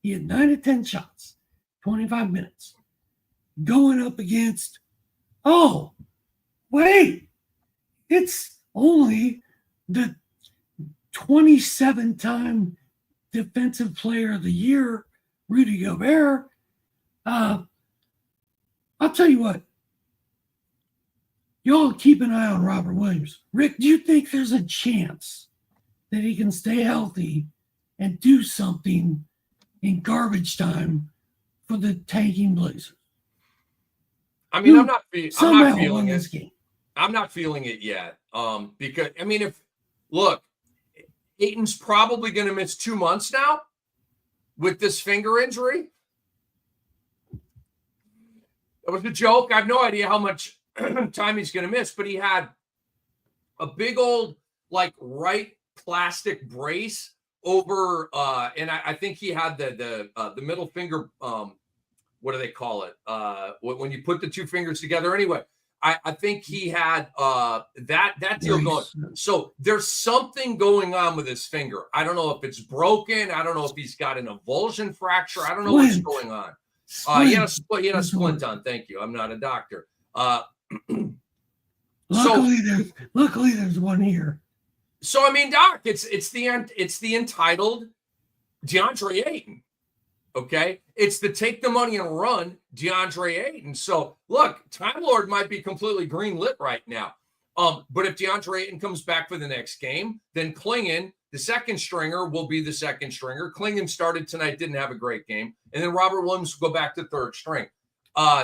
He had 9 of 10 shots, 25 minutes. Going up against, it's only the 27-time Defensive Player of the Year, Rudy Gobert. I'll tell you what. Y'all keep an eye on Robert Williams. Rick, do you think there's a chance that he can stay healthy and do something in garbage time for the tanking Blazers?
I'm not feeling this game. I'm not feeling it yet. Because Ayton's probably going to miss 2 months now with this finger injury. That was a joke. I have no idea how much time he's going to miss, but he had a big old right plastic brace over, and I think he had the middle finger. What do they call it? When you put the 2 fingers together. Anyway, I think he had that deal going. So there's something going on with his finger. I don't know if it's broken. I don't know if he's got an avulsion fracture. I don't know what's going on. He had a splint on. Thank you. I'm not a doctor.
Luckily, there's one here.
So I mean, Doc, it's the entitled DeAndre Ayton. Okay, it's the take the money and run DeAndre Ayton. So look, Time Lord might be completely green lit right now. But if DeAndre Ayton comes back for the next game, then Klingon, the second stringer, will be the second stringer. Klingon started tonight, didn't have a great game, and then Robert Williams will go back to third string.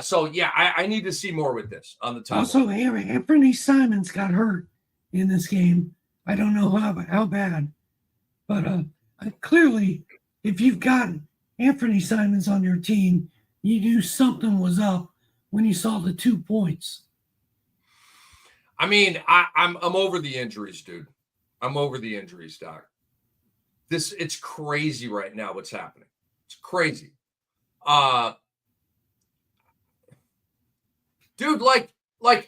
So yeah, I need to see more with this on the Time.
Also, Anthony Simons got hurt in this game. I don't know how bad, but clearly, if you've got Anthony Simons on your team, you knew something was up when you saw the 2 points.
I mean, I'm over the injuries, dude. I'm over the injuries, Doc. It's crazy right now what's happening. It's crazy. Dude, like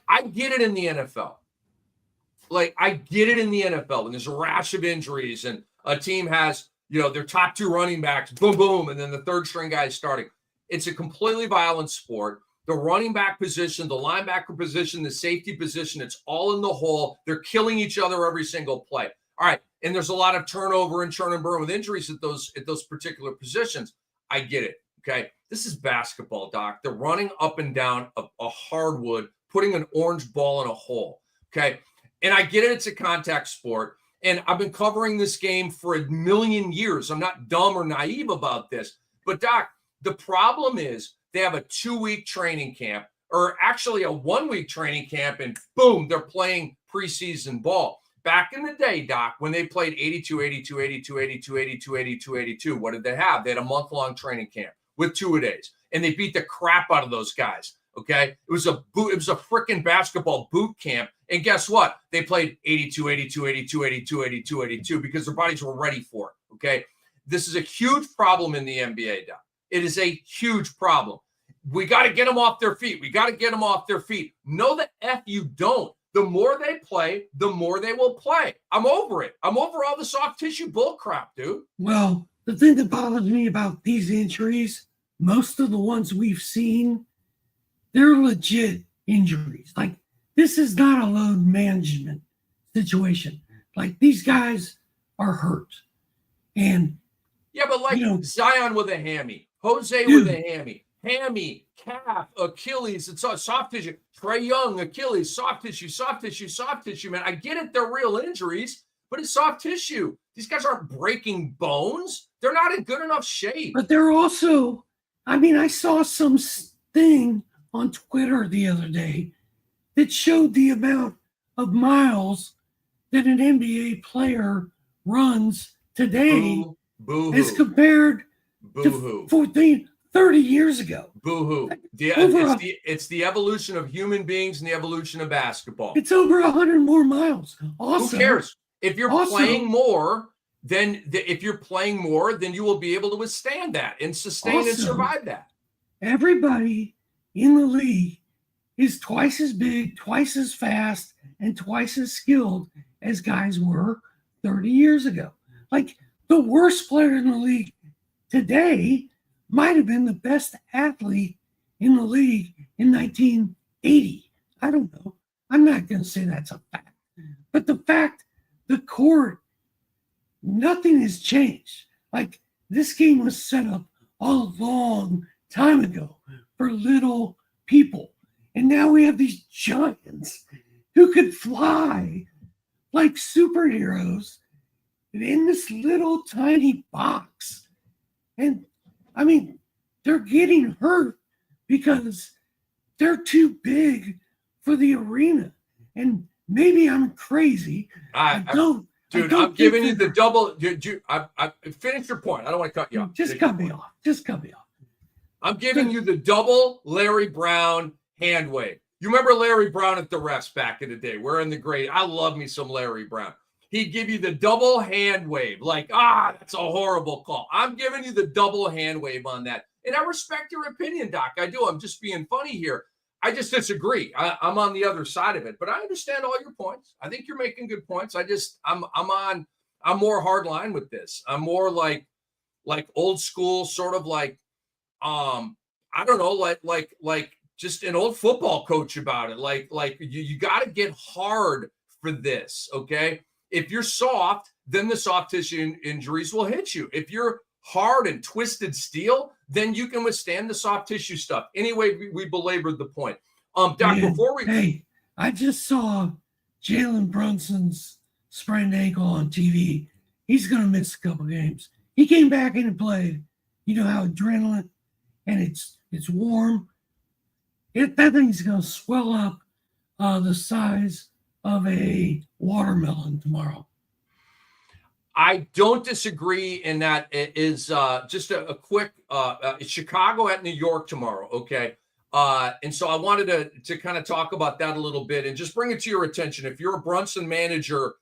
I get it in the NFL. Like, I get it in the NFL when there's a rash of injuries and a team has, their top 2 running backs, boom, boom, and then the third string guy is starting. It's a completely violent sport. The running back position, the linebacker position, the safety position, it's all in the hole. They're killing each other every single play. All right, and there's a lot of turnover and churn and burn with injuries at those particular positions. I get it, okay? This is basketball, Doc. They're running up and down a hardwood, putting an orange ball in a hole, okay? And I get it, it's a contact sport. And I've been covering this game for a million years. I'm not dumb or naive about this. But, Doc, the problem is they have a 2-week training camp, or actually a 1-week training camp, and boom, they're playing preseason ball. Back in the day, Doc, when they played 82, 82, 82, 82, 82, 82, 82, what did they have? They had a month-long training camp with 2-a-days, and they beat the crap out of those guys. Okay, it was a freaking basketball boot camp. And guess what? They played 82, 82, 82, 82, 82, 82 because their bodies were ready for it. Okay, this is a huge problem in the NBA, Doc. It is a huge problem. We got to get them off their feet. No, the F you don't. The more they play, the more they will play. I'm over it. I'm over all the soft tissue bull crap, dude.
Well, the thing that bothers me about these injuries, most of the ones we've seen, they're legit injuries. Like, this is not a load management situation. Like, these guys are hurt. And
yeah, but Zion with a hammy, Jose with a hammy, calf, Achilles, it's all soft tissue. Trae Young, Achilles, soft tissue, man. I get it, they're real injuries, but it's soft tissue. These guys aren't breaking bones. They're not in good enough shape.
But they're also, I saw some thing on Twitter the other day that showed the amount of miles that an NBA player runs today as compared to 30 years ago.
Boo-hoo. It's the evolution of human beings and the evolution of basketball.
It's over 100 more miles. Awesome.
Who cares? If you're playing more, then you will be able to withstand that and sustain and survive that. Everybody
in the league is twice as big, twice as fast, and twice as skilled as guys were 30 years ago. Like, the worst player in the league today might have been the best athlete in the league in 1980. I don't know. I'm not going to say that's a fact. But the fact, the court, nothing has changed. Like, this game was set up a long time ago for little people. And now we have these giants who could fly like superheroes in this little tiny box. And they're getting hurt because they're too big for the arena. And maybe I'm crazy.
I'm giving you the double. I finished your point. I don't want to cut you off.
Just cut me off.
I'm giving you the double Larry Brown hand wave. You remember Larry Brown at the refs back in the day? We're in the grade. I love me some Larry Brown. He'd give you the double hand wave. Like, that's a horrible call. I'm giving you the double hand wave on that. And I respect your opinion, Doc. I do. I'm just being funny here. I just disagree. I'm on the other side of it, but I understand all your points. I think you're making good points. I'm more hardline with this. I'm more like old school, sort of like, I don't know, like just an old football coach about it. Like you got to get hard for this, okay? If you're soft, then the soft tissue injuries will hit you. If you're hard and twisted steel, then you can withstand the soft tissue stuff. Anyway, we belabored the point. Doc, before we...
Hey, I just saw Jalen Brunson's sprained ankle on TV. He's going to miss a couple games. He came back in and played. You know how adrenaline, and it's warm. That thing's going to swell up the size of a watermelon tomorrow.
I don't disagree in that. It is just a quick Chicago at New York tomorrow, okay? And so I wanted to kind of talk about that a little bit and just bring it to your attention. If you're a Brunson manager,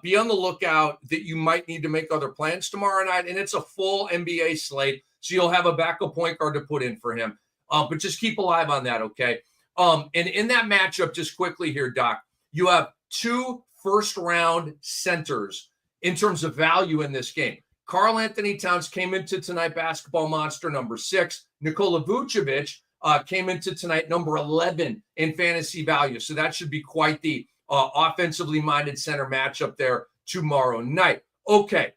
be on the lookout that you might need to make other plans tomorrow night. And it's a full NBA slate, so you'll have a backup point guard to put in for him. But just keep alive on that, okay? And in that matchup, just quickly here, Doc, you have 2 first-round centers in terms of value in this game. Karl Anthony Towns came into tonight basketball monster number 6. Nikola Vucevic came into tonight number 11 in fantasy value. So that should be quite the offensively minded center matchup there tomorrow night. Okay,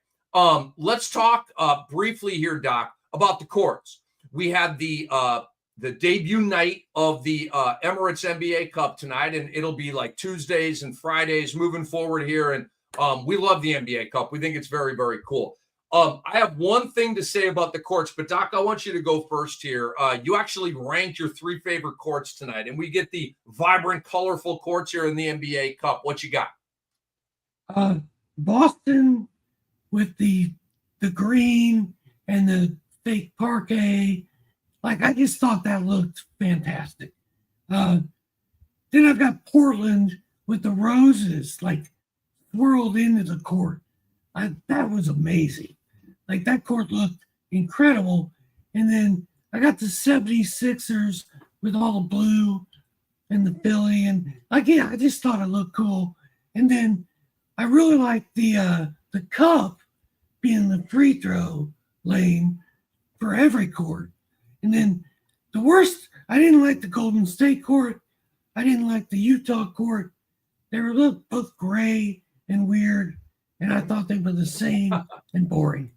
let's talk briefly here, Doc, about the courts. We had the debut night of the Emirates NBA Cup tonight, and it'll be like Tuesdays and Fridays moving forward here. And we love the NBA Cup. We think it's very, very cool. I have one thing to say about the courts, but Doc, I want you to go first here. You actually ranked your 3 favorite courts tonight, and we get the vibrant, colorful courts here in the NBA Cup. What you got?
Boston with the green and the fake parquet. Like, I just thought that looked fantastic. Then I've got Portland with the roses, like, swirled into the court. That was amazing. Like, that court looked incredible. And then I got the 76ers with all the blue and the Philly. And, again, I just thought it looked cool. And then I really liked the cup being the free throw lane for every court. And then the worst, I didn't like the Golden State court. I didn't like the Utah court. They were both gray and weird, and I thought they were the same and boring.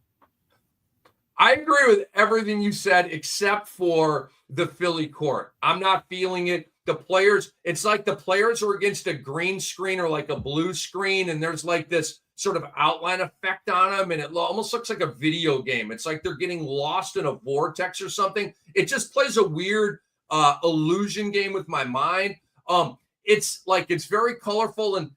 I agree with everything you said except for the Philly court. I'm not feeling it. The players, it's like the players are against a green screen or like a blue screen, and there's like this sort of outline effect on them, and it almost looks like a video game. It's like they're getting lost in a vortex or something. It just plays a weird illusion game with my mind. It's very colorful, and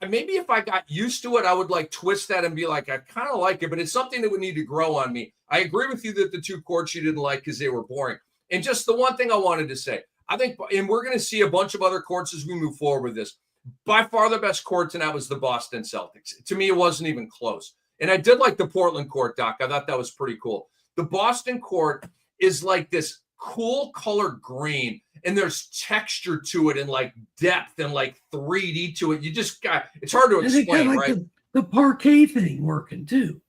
maybe if I got used to it, I would like twist that and be like, I kind of like it, but it's something that would need to grow on me. I agree with you that the 2 courts you didn't like because they were boring. And just the one thing I wanted to say, I think, and we're going to see a bunch of other courts as we move forward with this. By far the best court tonight was the Boston Celtics. To me, it wasn't even close. And I did like the Portland court, Doc. I thought that was pretty cool. The Boston court is like this cool color green, and there's texture to it and like depth and like 3D to it. You just got, it's hard to explain,
like
right?
The parquet thing working too.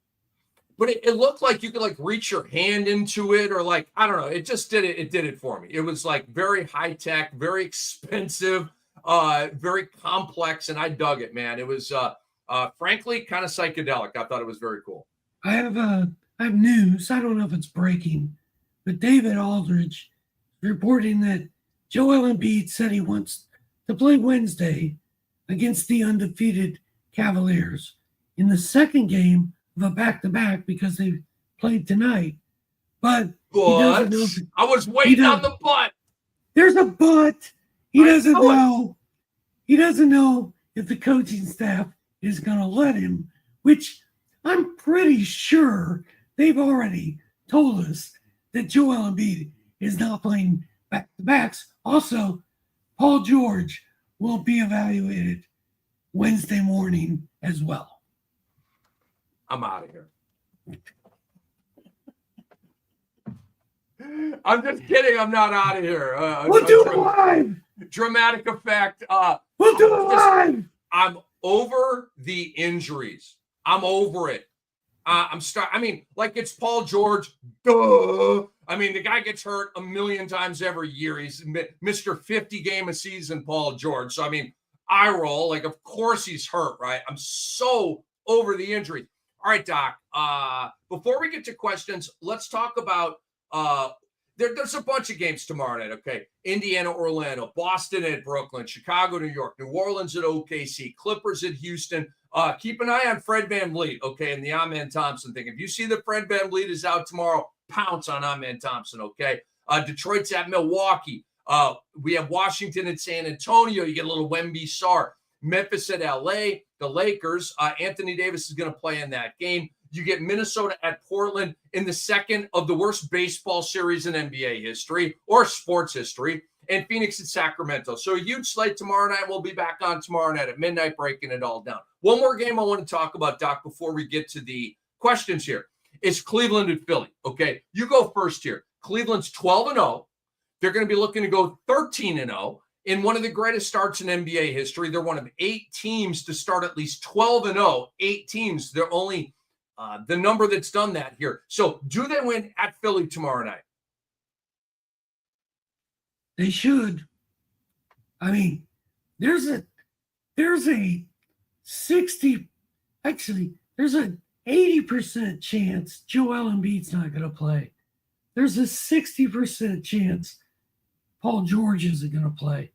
But it looked like you could like reach your hand into it, or like, I don't know. It just did it. It did it for me. It was like very high tech, very expensive, very complex. And I dug it, man. It was frankly kind of psychedelic. I thought it was very cool.
I have news. I don't know if it's breaking, but David Aldridge reporting that Joel Embiid said he wants to play Wednesday against the undefeated Cavaliers in the second game of a back-to-back because they played tonight. But he doesn't know
I was waiting on the butt.
There's a but. He doesn't know. He doesn't know if the coaching staff is going to let him, which I'm pretty sure they've already told us that Joel Embiid is not playing back-to-backs. Also, Paul George will be evaluated Wednesday morning as well.
I'm out of here. I'm just kidding. I'm not out of here.
We'll do it live.
Dramatic effect.
We'll do it live.
I'm over the injuries. I'm over it. I mean, like it's Paul George. Duh. I mean, the guy gets hurt a million times every year. He's Mr. 50 game a season, Paul George. So, I mean, I roll. Like, of course he's hurt, right? I'm so over the injury. All right, Doc. Before we get to questions, let's talk about there's a bunch of games tomorrow night, okay? Indiana, Orlando, Boston at Brooklyn, Chicago, New York, New Orleans at OKC, Clippers at Houston. Keep an eye on Fred VanVleet, okay, and the Amen Thompson thing. If you see that Fred VanVleet is out tomorrow, pounce on Amen Thompson, okay? Detroit's at Milwaukee. We have Washington and San Antonio. You get a little Wemby Sarr. Memphis at LA, the Lakers. Anthony Davis is going to play in that game. You get Minnesota at Portland in the second of the worst baseball series in NBA history or sports history, and Phoenix at Sacramento. So a huge slate tomorrow night. We'll be back on tomorrow night at midnight, breaking it all down. One more game I want to talk about, Doc, before we get to the questions here is Cleveland and Philly. Okay, you go first here. Cleveland's 12-0. They're going to be looking to go 13-0. In one of the greatest starts in NBA history. They're one of 8 teams to start at least 12-0. 8 teams. They're only the number that's done that here. So do they win at Philly tomorrow night?
They should. I mean, there's a 60, actually, there's an 80% chance Joel Embiid's not going to play. There's a 60% chance Paul George isn't going to play.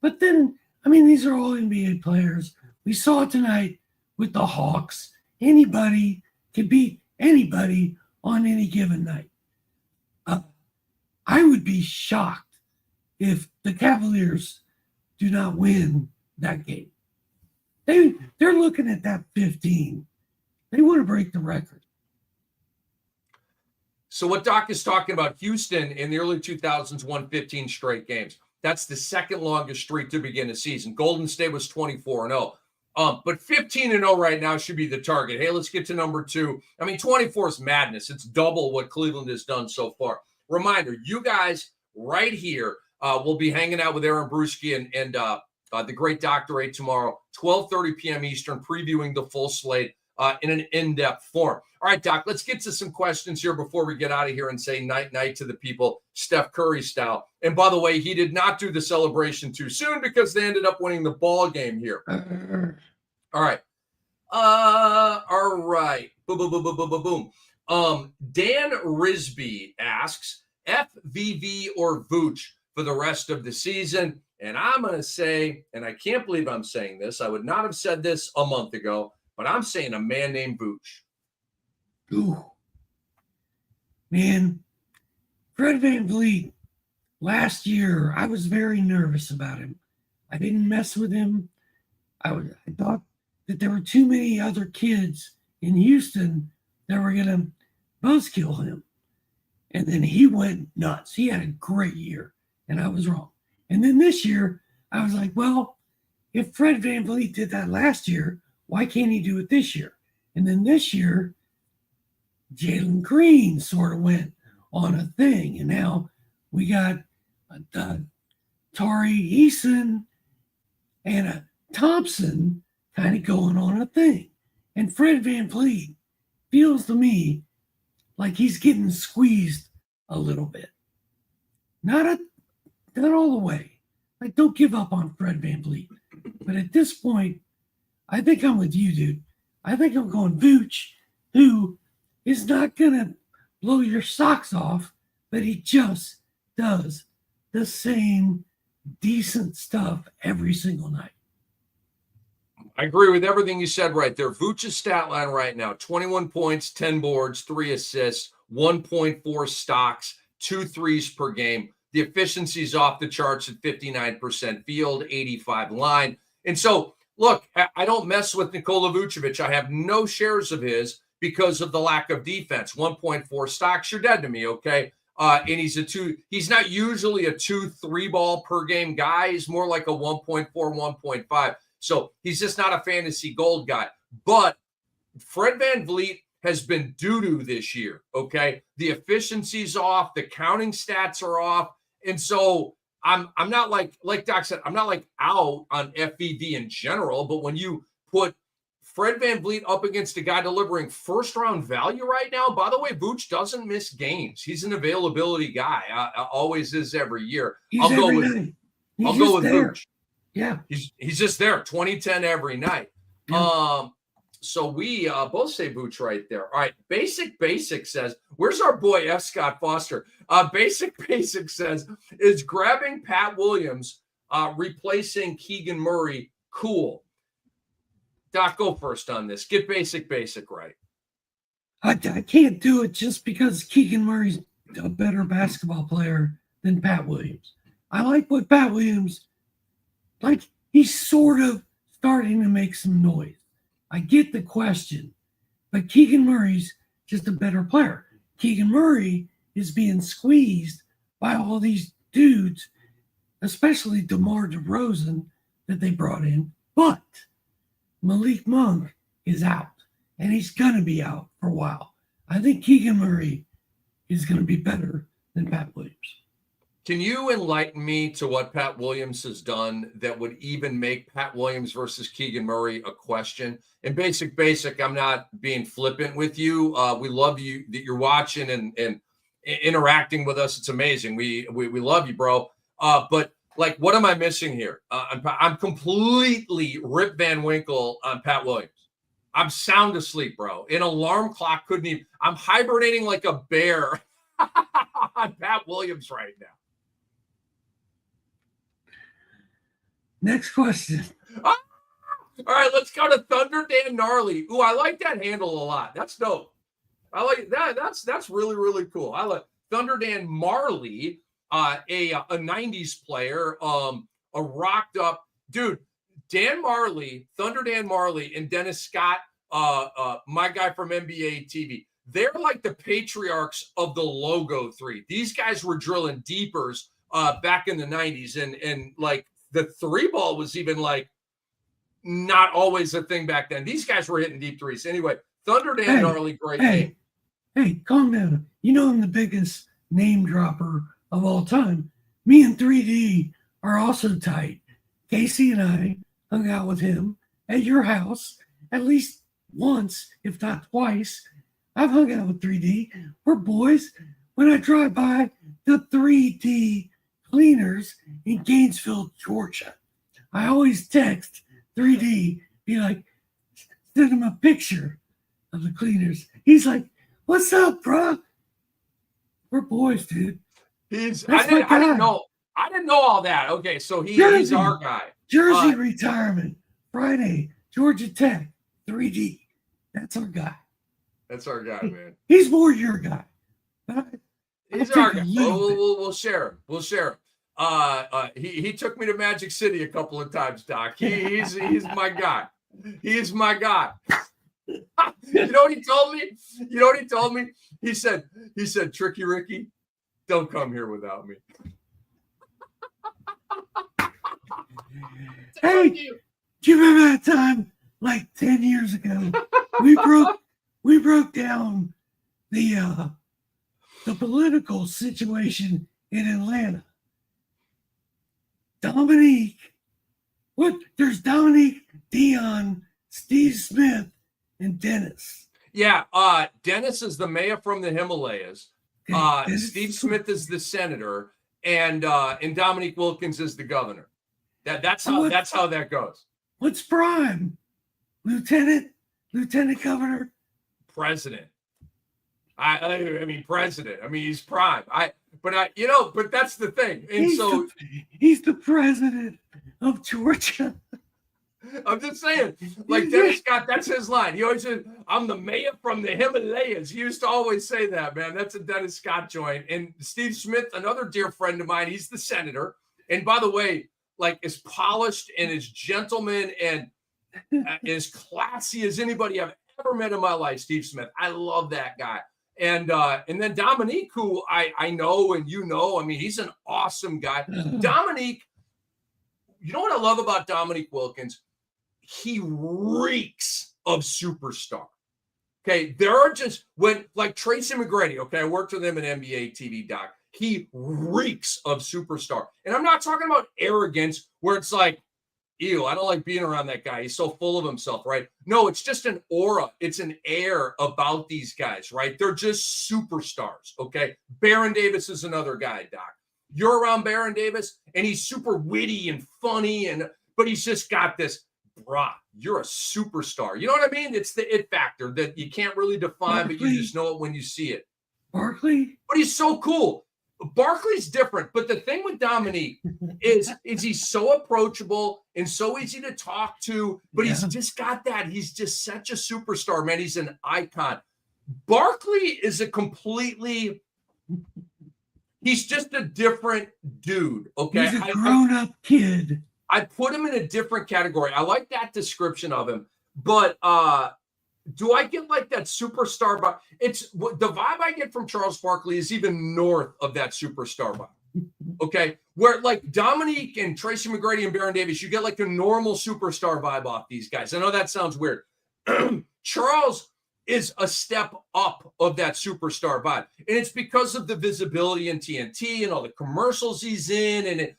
But then, I mean, these are all NBA players. We saw it tonight with the Hawks. Anybody can beat anybody on any given night. I would be shocked if the Cavaliers do not win that game. They're looking at that 15. They want to break the record.
So what Doc is talking about, Houston in the early 2000s won 15 straight games. That's the second longest streak to begin a season. Golden State was 24-0. But 15-0 right now should be the target. Hey, let's get to number 2. I mean, 24 is madness. It's double what Cleveland has done so far. Reminder, you guys right here will be hanging out with Aaron Bruschi and the great Dr. A tomorrow, 12:30 p.m. Eastern, previewing the full slate in an in-depth form. All right, Doc, let's get to some questions here before we get out of here and say night-night to the people, Steph Curry style. And by the way, he did not do the celebration too soon because they ended up winning the ball game here. All right. All right. Boom, boom, boom, boom, boom, boom, boom. Dan Risby asks, FVV or Vooch for the rest of the season? And I'm going to say, and I can't believe I'm saying this, I would not have said this a month ago, but I'm saying a man named Vooch.
Ooh. Man, Fred VanVleet, last year, I was very nervous about him. I didn't mess with him. I thought that there were too many other kids in Houston that were going to buzzkill him. And then he went nuts. He had a great year, and I was wrong. And then this year, I was like, well, if Fred VanVleet did that last year, why can't he do it this year? And then this year, Jalen Green sort of went on a thing. And now we got Tari Eason and a Thompson kind of going on a thing. And Fred VanVleet feels to me like he's getting squeezed a little bit. Not all the way. Like, don't give up on Fred VanVleet. But at this point, I think I'm with you, dude. I think I'm going Vooch, who is not going to blow your socks off, but he just does the same decent stuff every single night.
I agree with everything you said right there. Vooch's stat line right now, 21 points, 10 boards, 3 assists, 1.4 stocks, 2 threes per game. The efficiency's off the charts at 59% field, 85 line. And so, look, I don't mess with Nikola Vucevic. I have no shares of his because of the lack of defense. 1.4 stocks, you're dead to me, okay? And he's not usually a 2-3 ball per game guy. He's more like a 1.4, 1.5. So he's just not a fantasy gold guy. But Fred VanVleet has been doo-doo this year, okay? The efficiency's off. The counting stats are off. And so I'm not like Doc said, I'm not like out on FVV in general. But when you put Fred VanVleet up against a guy delivering first-round value right now. By the way, Vooch doesn't miss games. He's an availability guy. Always is every year.
I'll go with
Vooch.
Yeah.
He's just there, 20-10 every night. Yeah. So we both say Vooch right there. All right. Basic says, where's our boy F. Scott Foster? Basic says, is grabbing Pat Williams, replacing Keegan Murray cool? Doc, go first on this. Get basic right.
I can't do it just because Keegan Murray's a better basketball player than Pat Williams. I like what Pat Williams, he's sort of starting to make some noise. I get the question, but Keegan Murray's just a better player. Keegan Murray is being squeezed by all these dudes, especially DeMar DeRozan that they brought in, but Malik Monk is out, and he's going to be out for a while. I think Keegan Murray is going to be better than Pat Williams.
Can you enlighten me to what Pat Williams has done that would even make Pat Williams versus Keegan Murray a question? And basic, I'm not being flippant with you. We love you that you're watching and interacting with us. It's amazing. We love you, bro. But what am I missing here? I'm completely Rip Van Winkle on Pat Williams. I'm sound asleep, bro. An alarm clock couldn't even. I'm hibernating like a bear on Pat Williams right now.
Next question.
All right, let's go to Thunder Dan Gnarly. Ooh, I like that handle a lot. That's dope. I like that. That's really, really cool. I like Thunder Dan Marley, a 90s player, a rocked up dude. Thunder Dan Marley, and Dennis Scott, my guy from NBA TV. They're like the patriarchs of the logo three. These guys were drilling deepers back in the 90s, and like the three ball was even like not always a thing back then. These guys were hitting deep threes. Anyway, Thunder Dan Gnarly, great name.
Hey, calm down. You know I'm the biggest name dropper of all time. Me and 3D are also tight. Casey and I hung out with him at your house at least once, if not twice. I've hung out with 3D. We're boys. When I drive by the 3D cleaners in Gainesville, Georgia, I always text 3D, be like, send him a picture of the cleaners. He's like, what's up, bro? We're boys, dude.
I didn't know all that. Okay, so he's our guy.
Jersey retirement, Friday, Georgia Tech, 3D. That's our guy.
That's our guy, man.
He's more your guy.
He's our guy. We'll share him. We'll share him. He took me to Magic City a couple of times, Doc. He's my guy. He's my guy. You know what he told me? He said, Tricky Ricky, don't come here without me.
Hey, do you remember that time like 10 years ago? We broke down the political situation in Atlanta. There's Dominique, Dion, Steve Smith, and Dennis.
Yeah, Dennis is the mayor from the Himalayas. Steve Smith is the senator, and Dominique Wilkins is the governor. That's how that goes.
What's prime? Lieutenant governor?
President. I mean president. I mean he's prime. But that's the thing. And
he's the president of Georgia.
I'm just saying, like Dennis Scott, that's his line. He always said, I'm the mayor from the Himalayas. He used to always say that, man. That's a Dennis Scott joint. And Steve Smith, another dear friend of mine, he's the senator. And by the way, like as polished and as gentleman and as classy as anybody I've ever met in my life, Steve Smith. I love that guy. And then Dominique, who I know and you know, I mean, he's an awesome guy. Dominique, you know what I love about Dominique Wilkins? He reeks of superstar. Okay, there are just like Tracy McGrady. Okay, I worked with him at NBA TV, Doc. He reeks of superstar, and I'm not talking about arrogance where it's like ew, I don't like being around that guy. He's so full of himself, right? No, it's just an aura. It's an air about these guys, right? They're just superstars, okay? Baron Davis is another guy, Doc. You're around Baron Davis, and he's super witty and funny, but he's just got this, bruh, you're a superstar. You know what I mean? It's the it factor that you can't really define, but you just know it when you see it.
Barkley?
But he's so cool. Barkley's different, but the thing with Dominique is he's so approachable and so easy to talk to, but he's just got that. He's just such a superstar, man. He's an icon. Barkley is he's just a different dude, okay?
He's a grown-up kid.
I put him in a different category. I like that description of him, but do I get like that superstar vibe? It's the vibe I get from Charles Barkley is even north of that superstar vibe. Okay. Where like Dominique and Tracy McGrady and Baron Davis, you get like a normal superstar vibe off these guys. I know that sounds weird. Charles is a step up of that superstar vibe. And it's because of the visibility in TNT and all the commercials he's in. And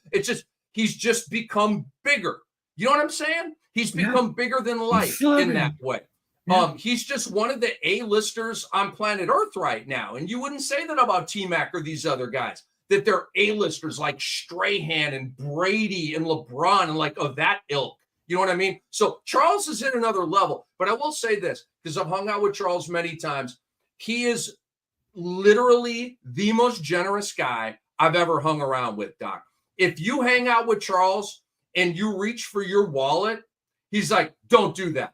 he's just become bigger. You know what I'm saying? He's become bigger than life in that way. Yeah. He's just one of the A-listers on planet Earth right now. And you wouldn't say that about T-Mac or these other guys, that they're A-listers like Strahan and Brady and LeBron and like of that ilk. You know what I mean? So Charles is at another level. But I will say this, because I've hung out with Charles many times. He is literally the most generous guy I've ever hung around with, Doc. If you hang out with Charles and you reach for your wallet, he's like, don't do that.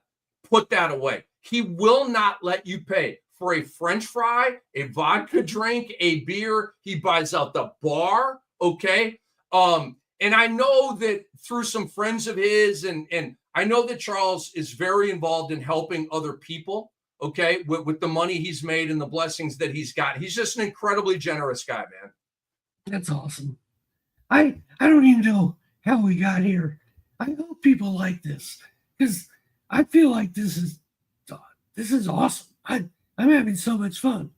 Put that away. He will not let you pay for a French fry, a vodka drink, a beer. He buys out the bar, okay? And I know that through some friends of his, and I know that Charles is very involved in helping other people, okay, with the money he's made and the blessings that he's got. He's just an incredibly generous guy, man. That's
awesome. I don't even know how we got here. I hope people like this because I feel like this is awesome. I'm having so much fun.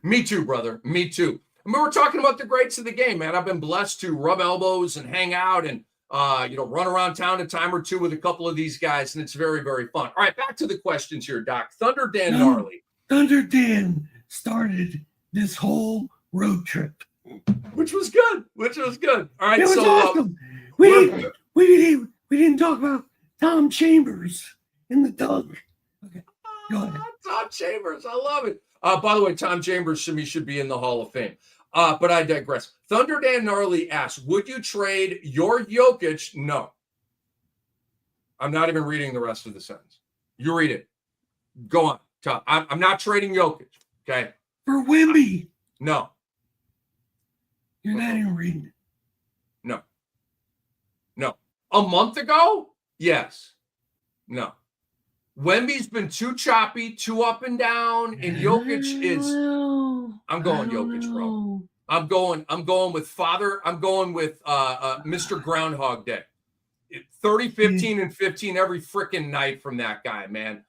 Me too, brother. Me too. I mean, we're talking about the greats of the game, man. I've been blessed to rub elbows and hang out and run around town a time or two with a couple of these guys, and it's very, very fun. All right, back to the questions here, Doc. Thunder Dan Gnarly.
Thunder Dan started this whole road trip,
which was good. All right,
it was awesome. We didn't talk about Tom Chambers in the dunk. Okay, go ahead.
Tom Chambers, I love it. By the way, Tom Chambers should be in the Hall of Fame. But I digress. Thunder Dan Gnarly asks, would you trade your Jokic? No. I'm not even reading the rest of the sentence. You read it. Go on. I'm not trading Jokic. Okay.
For Wemby.
No.
You're not even reading it.
No. A month ago? Yes. No. Wemby's been too choppy, too up and down, and Jokic is. I'm going Jokic, bro. I'm going with father. I'm going with Mr. Groundhog Day. 30, 15, and 15 every freaking night from that guy, man.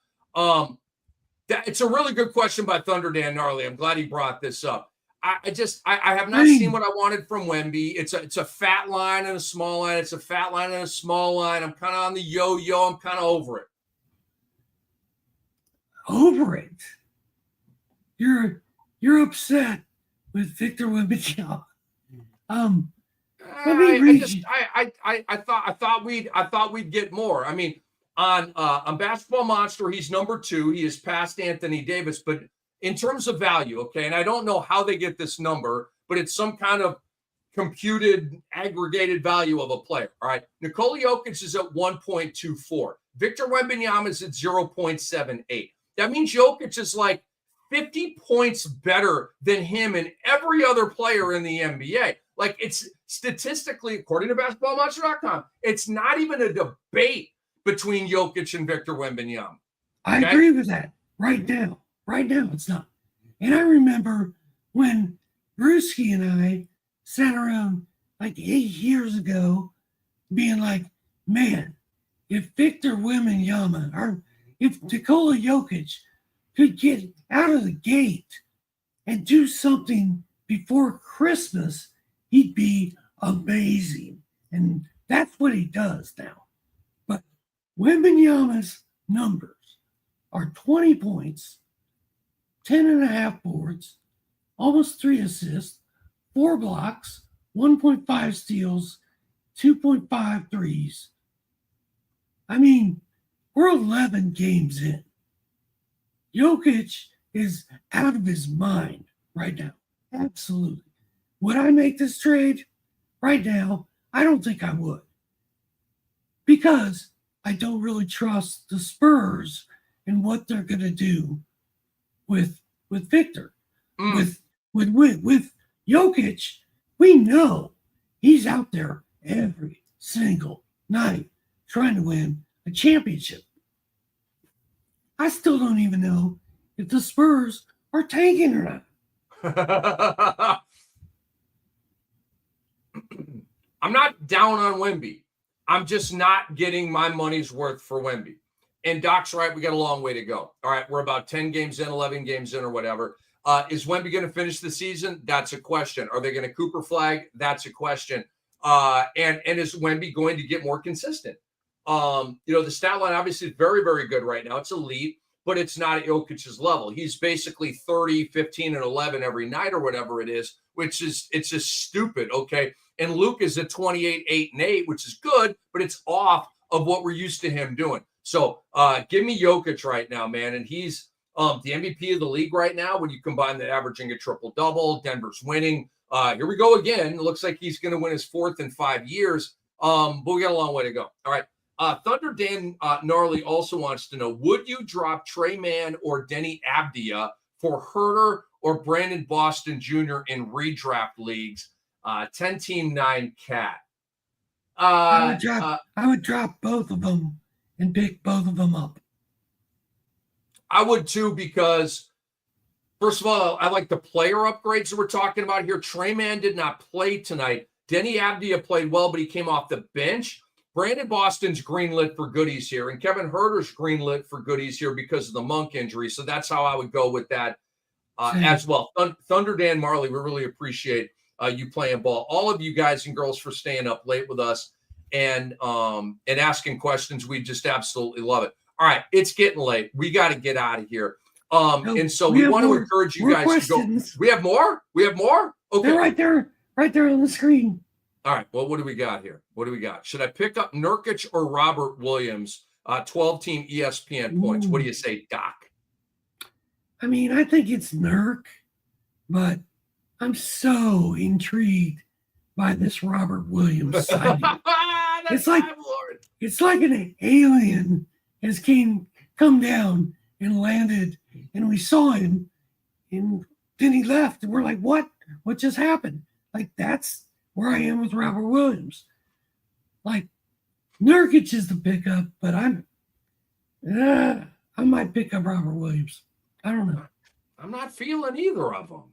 It's a really good question by Thunder Dan Gnarly. I'm glad he brought this up. I have not seen what I wanted from Wemby. It's a fat line and a small line. It's a fat line and a small line. I'm kind of on the yo-yo. I'm kind of over it.
Over it? You're upset with Victor Wembanyama. Let me read.
I thought we'd get more. I mean, on Basketball Monster, he's number 2. He is past Anthony Davis, but in terms of value, okay, and I don't know how they get this number, but it's some kind of computed aggregated value of a player. All right. Nikola Jokic is at 1.24. Victor Wembanyama is at 0.78. That means Jokic is like 50 points better than him and every other player in the NBA. Like, it's statistically, according to basketballmonster.com, it's not even a debate between Jokic and Victor Wembanyama. Okay?
I agree with that right now. Right now, it's not. And I remember when Brewski and I sat around like 8 years ago being like, man, if Victor Wembanyama or if Nikola Jokic could get out of the gate and do something before Christmas, he'd be amazing. And that's what he does now. Wembanyama's numbers are 20 points, 10.5 boards, almost 3 assists, 4 blocks, 1.5 steals, 2.5 threes. I mean, we're 11 games in. Jokic is out of his mind right now. Absolutely. Would I make this trade right now? I don't think I would. Because I don't really trust the Spurs and what they're going to do with Victor. With Jokic, we know he's out there every single night trying to win a championship. I still don't even know if the Spurs are tanking or not.
I'm not down on Wemby. I'm just not getting my money's worth for Wemby. And Doc's right, we got a long way to go. All right, we're about 10 games in, 11 games in, or whatever. Is Wemby going to finish the season? That's a question. Are they going to Cooper flag? That's a question. And is Wemby going to get more consistent? The stat line obviously is very, very good right now. It's elite, but it's not at Jokic's level. He's basically 30, 15, and 11 every night or whatever it is, it's just stupid, okay? And Luke is at 28, 8, and 8, which is good, but it's off of what we're used to him doing. So give me Jokic right now, man. And he's the MVP of the league right now when you combine the averaging a triple-double. Denver's winning. Here we go again. It looks like he's going to win his 4th in 5 years, but we got a long way to go. All right. Thunder Dan Gnarly also wants to know, would you drop Trey Mann or Denny Abdia for Herter or Brandon Boston Jr. in redraft leagues? 10-team 9 cat.
I would drop both of them and pick both of them up.
I would too, because first of all, I like the player upgrades that we're talking about here. Trey Mann did not play tonight. Denny Abdia played well, but he came off the bench. Brandon Boston's greenlit for goodies here, and Kevin Herter's greenlit for goodies here because of the Monk injury. So that's how I would go with that as well. Thunder Dan Marley, we really appreciate you playing ball. All of you guys and girls for staying up late with us and asking questions. We just absolutely love it. All right, it's getting late. We got to get out of here. And so we want to encourage you guys to go. We have more? We have more? Okay.
They're right there on the screen.
All right. Well, what do we got here? What do we got? Should I pick up Nurkic or Robert Williams? 12-team ESPN points. What do you say, Doc?
I mean, I think it's Nurk, but I'm so intrigued by this Robert Williams signing. it's like an alien has come down and landed, and we saw him, and then he left, and we're like, what? What just happened? Like, that's where I am with Robert Williams. Like, Nurkic is the pickup, but I might pick up Robert Williams. I don't know.
I'm not feeling either of them.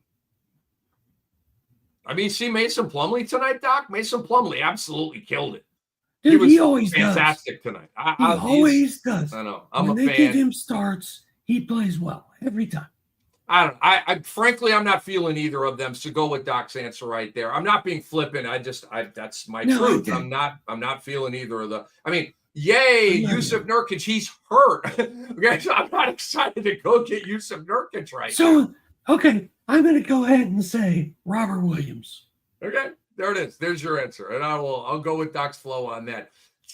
I mean, see Mason Plumlee tonight, Doc? Mason Plumlee absolutely killed it.
Dude, he always
fantastic
does.
Tonight.
He always does.
I know.
When they give him starts, he plays well every time.
I frankly, I'm not feeling either of them. So go with Doc's answer right there. I'm not being flippant. That's my truth. I'm not feeling either of them. I mean, yay, Yusuf Nurkic, he's hurt. Okay, so I'm not excited to go get Yusuf Nurkic right now.
Okay, I'm going to go ahead and say Robert Williams.
Okay, there it is. There's your answer, and I'll go with Doc's flow on that.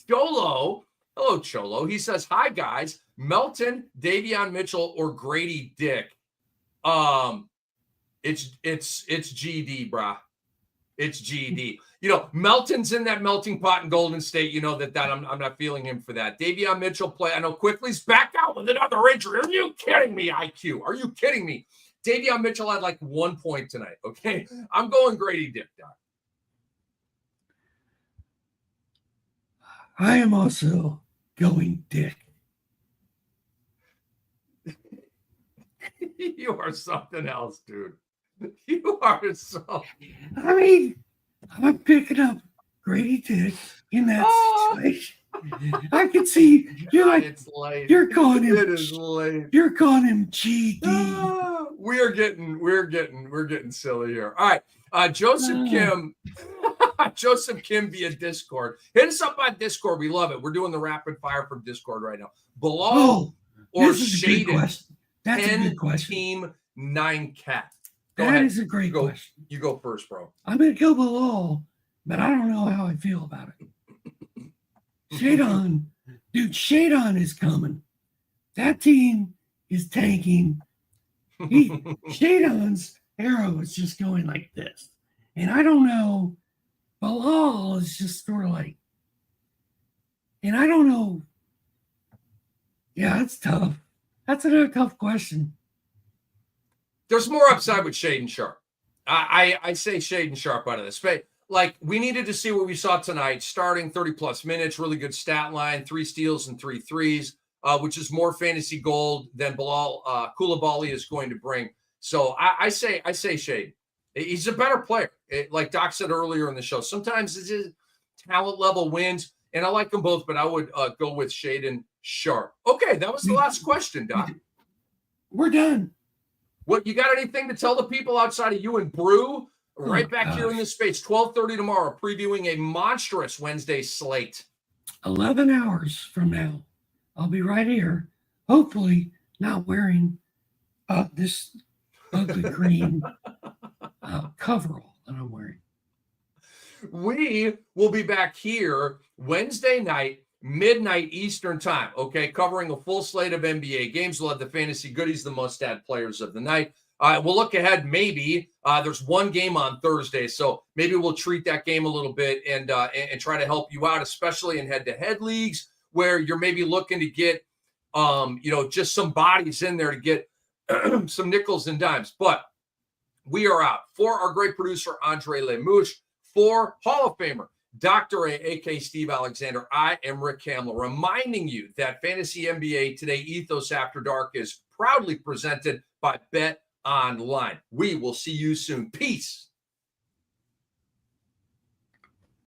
Cholo, hello, Cholo. He says, "Hi guys, Melton, Davion Mitchell, or Grady Dick." It's GD, brah. It's GD. You know, Melton's in that melting pot in Golden State. You know that I'm not feeling him for that. Davion Mitchell play. I know Quickly's back out with another injury. Are you kidding me, IQ? Are you kidding me? Davion Mitchell had like 1 point tonight. Okay, I'm going Grady Dick, Doc.
I am also going Dick.
You are something else, dude. You are so.
I mean, I'm picking up Grady Dick in that situation. I can see you're like,
it's late.
You're calling him.
It is late.
You're calling him GD.
We're getting silly here. All right, Joseph Kim. Joseph Kim via Discord. Hit us up on Discord. We love it. We're doing the rapid fire from Discord right now. Bilal or Shaden?
That's a good question.
Team 9 cat.
That is a great question.
You go first, bro.
I'm going to go Bilal, but I don't know how I feel about it. Shadon, dude, Shadon is coming. That team is tanking. Shadon's arrow is just going like this. And I don't know. Bilal is just sort of like, and I don't know. Yeah, it's tough. That's another tough question.
There's more upside with Shaden Sharp. I say Shaden Sharp out of this. Like, we needed to see what we saw tonight, starting 30-plus minutes, really good stat line, 3 steals and 3 threes, which is more fantasy gold than Bilal Coulibaly is going to bring. So I say Shaden. He's a better player. Like Doc said earlier in the show, sometimes it's his talent level wins, and I like them both, but I would go with Shaden Sharp. Okay, that was the last question, Doc.
We're done.
What, you got anything to tell the people outside of you and Brew? Right back here in this space, 12:30 tomorrow, previewing a monstrous Wednesday slate.
11 hours from now, I'll be right here, hopefully not wearing this ugly green coverall that I'm wearing.
We will be back here Wednesday night, midnight Eastern time, okay, covering a full slate of NBA games. We'll have the fantasy goodies, the must-add players of the night. We'll look ahead. Maybe there's one game on Thursday, so maybe we'll treat that game a little bit and try to help you out, especially in head-to-head leagues where you're maybe looking to get, just some bodies in there to get some nickels and dimes. But we are out. For our great producer, Andre Lemouche, for Hall of Famer, Dr. A.K. Steve Alexander, I am Rick Kamla, reminding you that Fantasy NBA Today Ethos After Dark is proudly presented by Bet Online. We will see you soon. Peace.